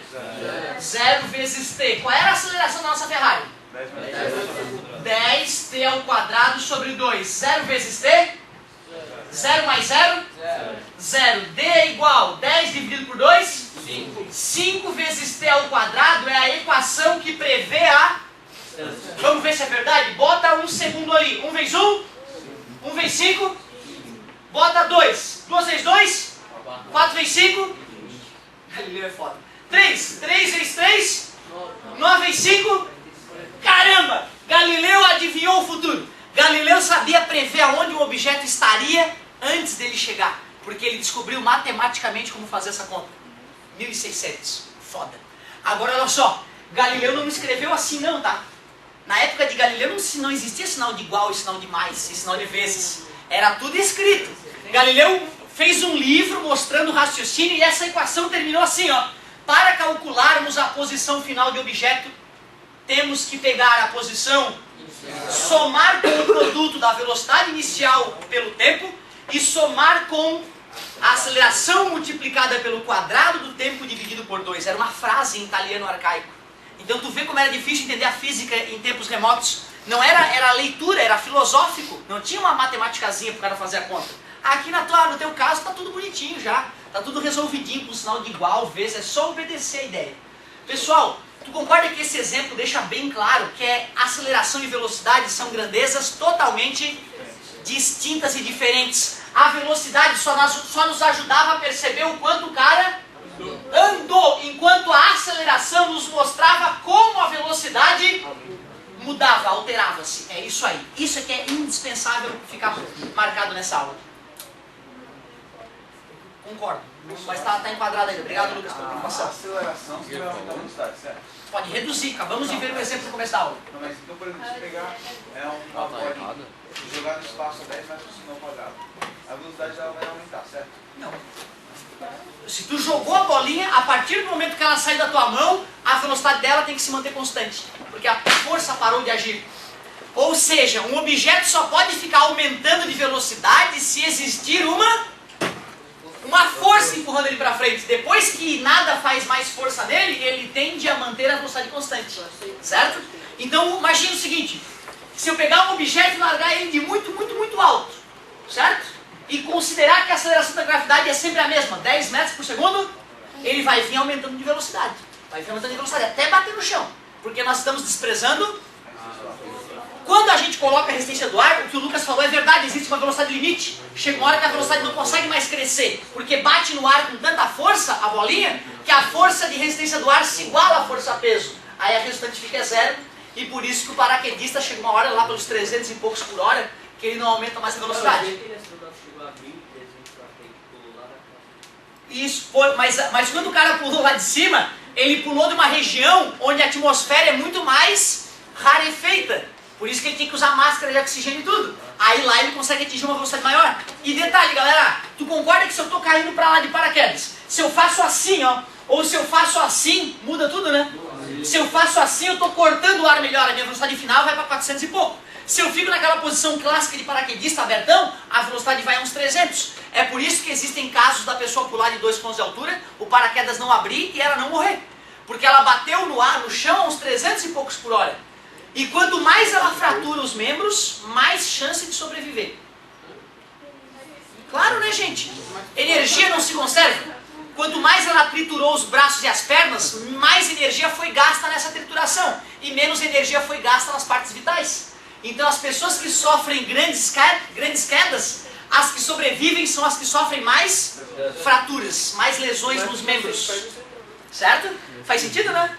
0 vezes t. Qual era a aceleração da nossa Ferrari? 10t ao quadrado sobre 2. 0 vezes t? 0 mais 0? 0. D é igual, 10 dividido por 2? 5. 5 vezes t ao quadrado é a equação que prevê a... Vamos ver se é verdade? Bota 1 segundo ali. 1 vezes 1? 1 vezes 5? Bota 2. 2 vezes 2? 4 vezes 5? Galileu é foda. 3. 3 vezes 3? 9 vezes 5? Caramba! Galileu adivinhou o futuro. Galileu sabia prever aonde um objeto estaria antes dele chegar. Porque ele descobriu matematicamente como fazer essa conta. 1600. Foda. Agora olha só. Galileu não escreveu assim não, tá? Na época de Galileu não existia sinal de igual e sinal de mais e sinal de vezes. Era tudo escrito. Galileu fez um livro mostrando o raciocínio e essa equação terminou assim, ó. Para calcularmos a posição final de objeto, temos que pegar a posição, somar com o produto da velocidade inicial pelo tempo e somar com a aceleração multiplicada pelo quadrado do tempo dividido por 2. Era uma frase em italiano arcaico. Então tu vê como era difícil entender a física em tempos remotos. Não era leitura, era filosófico. Não tinha uma matemáticazinha pro cara fazer a conta. Aqui no teu caso tá tudo bonitinho já. Tá tudo resolvidinho com sinal de igual, vezes. É só obedecer a ideia. Pessoal, tu concorda que esse exemplo deixa bem claro que aceleração e velocidade são grandezas totalmente distintas e diferentes. A velocidade só nos ajudava a perceber o quanto o cara andou, enquanto a aceleração nos mostrava como a velocidade mudava, alterava-se. É isso aí. Isso é que é indispensável ficar marcado nessa aula. Concordo. Mas tá enquadrado aí. Obrigado, Lucas, pela preocupação.
A aceleração você vai aumentar a velocidade, certo?
Pode reduzir. Acabamos de ver um exemplo no começo da aula.
Não, mas então, por exemplo, se pegar uma bola e jogar no espaço a 10 metros por segundo ao quadrado, a velocidade dela vai aumentar, certo?
Não. Se tu jogou a bolinha, a partir do momento que ela sai da tua mão, a velocidade dela tem que se manter constante. Porque a força parou de agir. Ou seja, um objeto só pode ficar aumentando de velocidade se existir uma força empurrando ele para frente. Depois que nada faz mais força nele, ele tende a manter a velocidade constante. Certo? Então, imagine o seguinte. Se eu pegar um objeto e largar ele de muito, muito, muito alto, certo? E considerar que a aceleração da gravidade é sempre a mesma, 10 metros por segundo, ele vai vir aumentando de velocidade. Vai vir aumentando de velocidade até bater no chão. Porque nós estamos desprezando. Quando a gente coloca a resistência do ar, o que o Lucas falou é verdade, existe uma velocidade limite. Chega uma hora que a velocidade não consegue mais crescer, porque bate no ar com tanta força, a bolinha, que a força de resistência do ar se iguala à força-peso. Aí a resultante fica zero, e por isso que o paraquedista chega uma hora lá pelos 300 e poucos por hora, que ele não aumenta mais a velocidade. Isso foi, mas quando o cara pulou lá de cima, ele pulou de uma região onde a atmosfera é muito mais rarefeita. Por isso que ele tinha que usar máscara de oxigênio e tudo. Aí lá ele consegue atingir uma velocidade maior. E detalhe, galera, tu concorda que se eu tô caindo pra lá de paraquedas, se eu faço assim, ó, ou se eu faço assim, muda tudo, né? Se eu faço assim, eu tô cortando o ar melhor, a minha velocidade final vai pra 400 e pouco. Se eu fico naquela posição clássica de paraquedista abertão, a velocidade vai a uns 300. É por isso que existem casos da pessoa pular de 2 km de altura, o paraquedas não abrir e ela não morrer. Porque ela bateu no ar, no chão, a uns 300 e poucos por hora. E quanto mais ela fratura os membros, mais chance de sobreviver. Claro, né, gente? Energia não se conserva. Quanto mais ela triturou os braços e as pernas, mais energia foi gasta nessa trituração. E menos energia foi gasta nas partes vitais. Então as pessoas que sofrem grandes quedas, as que sobrevivem são as que sofrem mais fraturas, mais lesões nos membros. Certo? Faz sentido, né?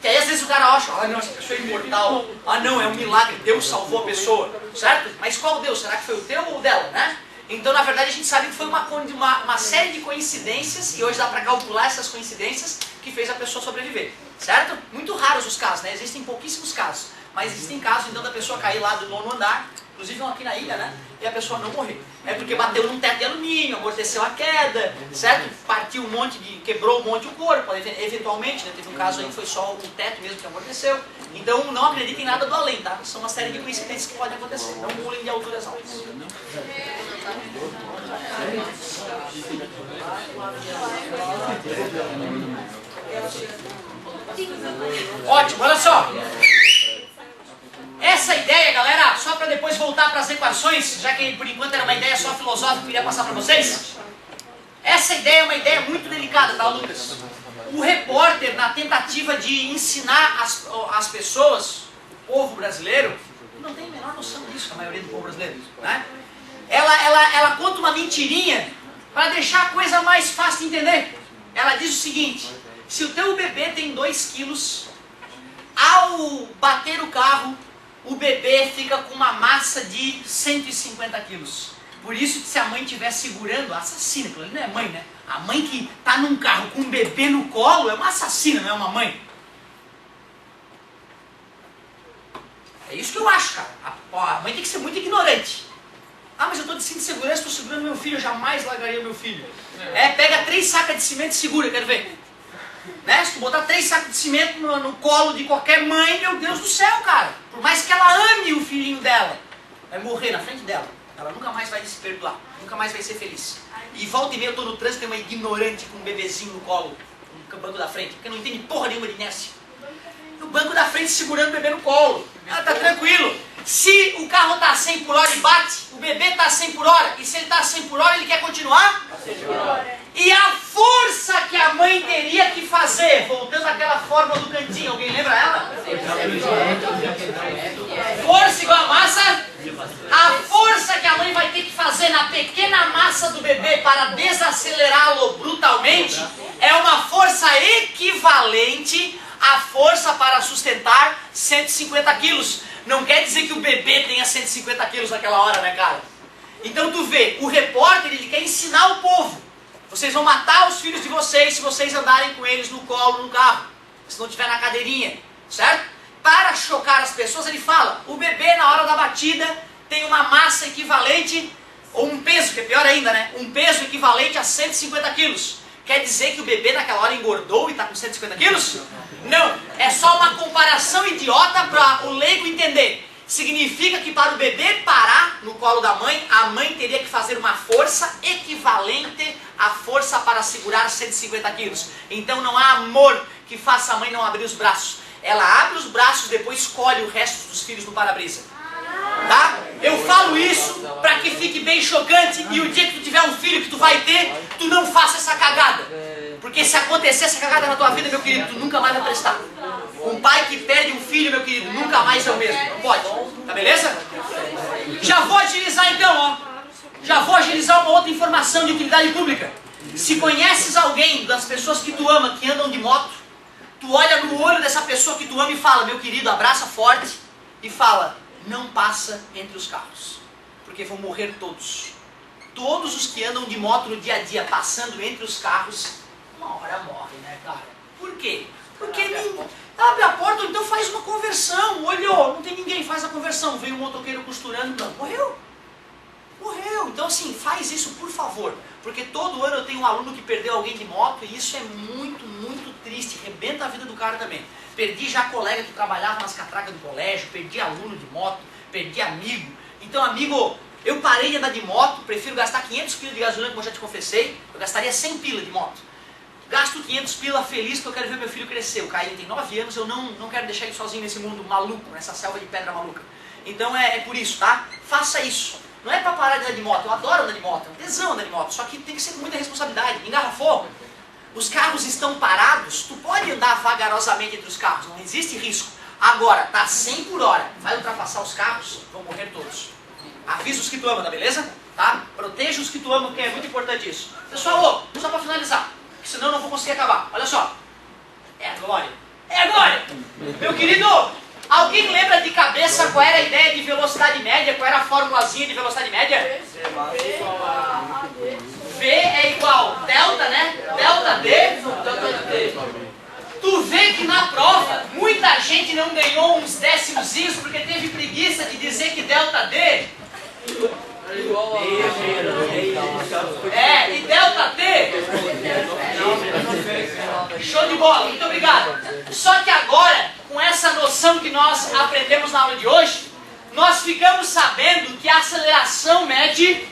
Que aí às vezes o cara acha, ah não, essa pessoa é imortal, ah não, é um milagre, Deus salvou a pessoa, certo? Mas qual Deus? Será que foi o teu ou o dela, né? Então na verdade a gente sabe que foi uma série de coincidências, e hoje dá para calcular essas coincidências, que fez a pessoa sobreviver, certo? Muito raros os casos, né? Existem pouquíssimos casos, mas existem casos então da pessoa cair lá do 9º andar, inclusive aqui na ilha, né? E a pessoa não morrer. É porque bateu num teto de alumínio, amorteceu a queda, certo? Partiu um monte quebrou um monte o corpo, eventualmente, né? Teve um caso aí que foi só o teto mesmo que amorteceu. Então não acreditem em nada do além, tá? São uma série de coincidências que podem acontecer. Não pulem de alturas altas. Ótimo, olha só. Essa ideia, galera, só para depois voltar para as equações, já que por enquanto era uma ideia só filosófica que eu queria passar para vocês. Essa ideia é uma ideia muito delicada, tá, Lucas? O repórter, na tentativa de ensinar as pessoas, o povo brasileiro, não tem a menor noção disso, a maioria do povo brasileiro, né? Ela conta uma mentirinha para deixar a coisa mais fácil de entender. Ela diz o seguinte: se o teu bebê tem 2 quilos, ao bater o carro, o bebê fica com uma massa de 150 quilos. Por isso que se a mãe estiver segurando, assassina, aquilo ali não é mãe, né? A mãe que está num carro com um bebê no colo é uma assassina, não é uma mãe. É isso que eu acho, cara. A mãe tem que ser muito ignorante. Ah, mas eu estou de cinto de segurança, estou segurando meu filho, eu jamais largaria meu filho. Pega 3 sacas de cimento e segura, quero ver. Né? Se tu botar 3 sacos de cimento no colo de qualquer mãe, meu Deus do céu, cara. Por mais que ela ame o filhinho dela, vai morrer na frente dela. Ela nunca mais vai se perdoar, nunca mais vai ser feliz. E volta e meia eu tô no trânsito, tem uma ignorante com um bebezinho no colo, no banco da frente, porque não entende porra nenhuma de inércia. no banco da frente segurando o bebê no colo. Ah, tá tranquilo. Se o carro tá a 100 por hora e bate, o bebê tá a 100 por hora, e se ele tá a 100 por hora, ele quer continuar? E a força que a mãe teria que fazer, voltando àquela fórmula do cantinho, alguém lembra ela? Força igual a massa. A força que a mãe vai ter que fazer na pequena massa do bebê para desacelerá-lo brutalmente é uma força equivalente à força para sustentar 150 quilos. Não quer dizer que o bebê tenha 150 quilos naquela hora, né, cara? Então tu vê, o repórter ele quer ensinar o povo. Vocês vão matar os filhos de vocês se vocês andarem com eles no colo, no carro. Se não tiver na cadeirinha, certo? Para chocar as pessoas, ele fala, o bebê na hora da batida tem uma massa equivalente, ou um peso, que é pior ainda, né? Um peso equivalente a 150 quilos. Quer dizer que o bebê naquela hora engordou e está com 150 quilos? Não, é só uma comparação idiota para o leigo entender. Significa que para o bebê parar no colo da mãe, a mãe teria que fazer uma força equivalente à força para segurar 150 quilos. Então não há amor que faça a mãe não abrir os braços. Ela abre os braços e depois colhe o resto dos filhos no para-brisa. Tá? Eu falo isso para que fique bem chocante e o dia que tu tiver um filho que tu vai ter, tu não faça essa cagada. Porque se acontecer essa cagada na tua vida, meu querido, tu nunca mais vai prestar. Um pai que perde um filho, meu querido, nunca mais é o mesmo. Não pode. Tá beleza? Já vou agilizar então, ó. Já vou agilizar uma outra informação de utilidade pública. Se conheces alguém das pessoas que tu ama, que andam de moto, tu olha no olho dessa pessoa que tu ama e fala, meu querido, abraça forte e fala, não passa entre os carros, porque vão morrer todos. Todos os que andam de moto no dia a dia, passando entre os carros, uma hora morre, né, cara? Por quê? Porque abre a porta ou então faz uma conversão. Olhou, não tem ninguém, faz a conversão. Veio um motoqueiro costurando, não, morreu. Morreu. Então assim, faz isso por favor. Porque todo ano eu tenho um aluno que perdeu alguém de moto e isso é muito, muito triste. Rebenta a vida do cara também. Perdi já colega que trabalhava nas catracas do colégio, perdi aluno de moto, perdi amigo. Então amigo, eu parei de andar de moto, prefiro gastar 500 pila de gasolina, como eu já te confessei. Eu gastaria 100 pila de moto. Gasto 500 pila feliz porque eu quero ver meu filho crescer. O Caio tem 9 anos, eu não quero deixar ele sozinho nesse mundo maluco, nessa selva de pedra maluca. Então é por isso, tá? Faça isso. Não é pra parar de andar de moto, eu adoro andar de moto, é um tesão andar de moto, só que tem que ser com muita responsabilidade. Engarrafou, os carros estão parados, tu pode andar vagarosamente entre os carros, não existe risco. Agora, tá 100 por hora, vai ultrapassar os carros, vão morrer todos. Avisa os que tu ama, tá beleza? Tá? Proteja os que tu ama, porque é muito importante isso. Pessoal, só pra finalizar, senão eu não vou conseguir acabar. Olha só, é a glória, é a glória! Meu querido, alguém lembra de cabeça qual era a ideia de velocidade média? Qual era a formulazinha de velocidade média? V é igual delta, né? Delta D. Tu vê que na prova muita gente não ganhou uns décimozinhos porque teve preguiça de dizer que delta D é igual a... e delta T? Show de bola, muito obrigado. Só que agora, com essa noção que nós aprendemos na aula de hoje, nós ficamos sabendo que a aceleração mede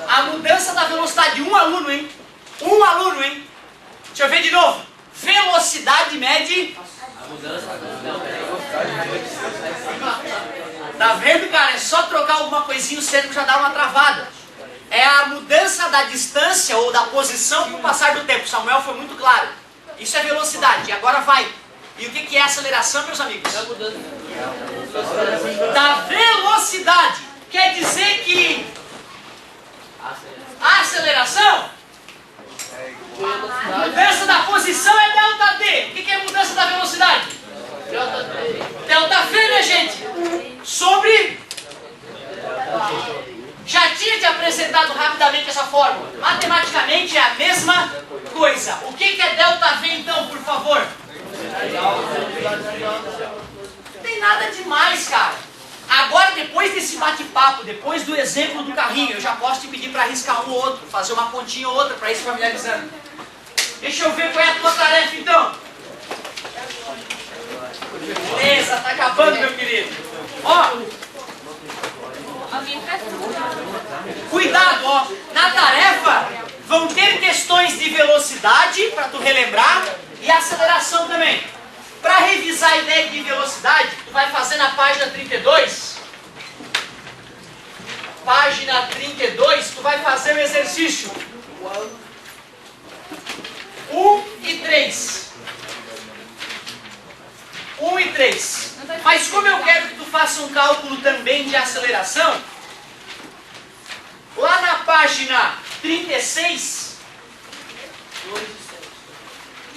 a mudança da velocidade. Um aluno, hein? Deixa eu ver de novo. Velocidade mede a mudança da velocidade. Tá vendo, cara? É só trocar alguma coisinha, o cérebro já dá uma travada. É a mudança da distância ou da posição com o passar do tempo. Samuel foi muito claro. Isso é velocidade. E agora vai. E o que é aceleração, meus amigos? É a mudança da velocidade. Quer dizer que a aceleração, a mudança da posição é delta T. O que é a mudança da velocidade? Delta V, né, gente? Sobre... Já tinha te apresentado rapidamente essa fórmula. Matematicamente é a mesma coisa. O que é delta V, então, por favor? Não tem nada demais, cara. Agora, depois desse bate-papo, depois do exemplo do carrinho, eu já posso te pedir para arriscar um ou outro, fazer uma continha ou outra para ir se familiarizando. Deixa eu ver qual é a tua tarefa, então. Beleza, tá acabando, meu querido. Ó, cuidado, ó. Na tarefa vão ter questões de de velocidade, para tu relembrar, e aceleração também. Para revisar a ideia de velocidade, tu vai fazer na página 32. Página 32, tu vai fazer o exercício 1 e 3. 1 e 3. Mas como eu quero que tu faça um cálculo também de aceleração, lá na página 36,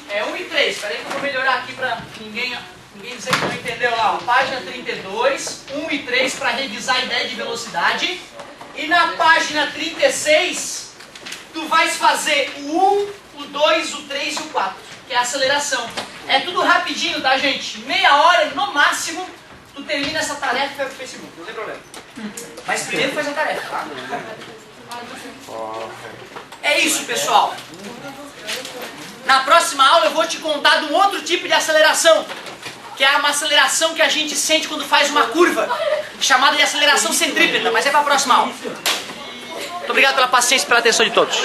é 1 e 3. Espera aí que eu vou melhorar aqui para ninguém dizer que não entendeu lá. Ó. Página 32, 1 e 3 para revisar a ideia de velocidade. E na página 36, tu vais fazer o 1, o 2, o 3 e o 4, que é a aceleração. É tudo rapidinho, tá, gente? Meia hora, no máximo, tu termina essa tarefa e vai pro Facebook, não tem problema. Mas primeiro faz a tarefa, tá? É isso, pessoal. Na próxima aula eu vou te contar de um outro tipo de aceleração, que é uma aceleração que a gente sente quando faz uma curva, chamada de aceleração centrípeta, mas é para a próxima aula. Muito obrigado pela paciência e pela atenção de todos.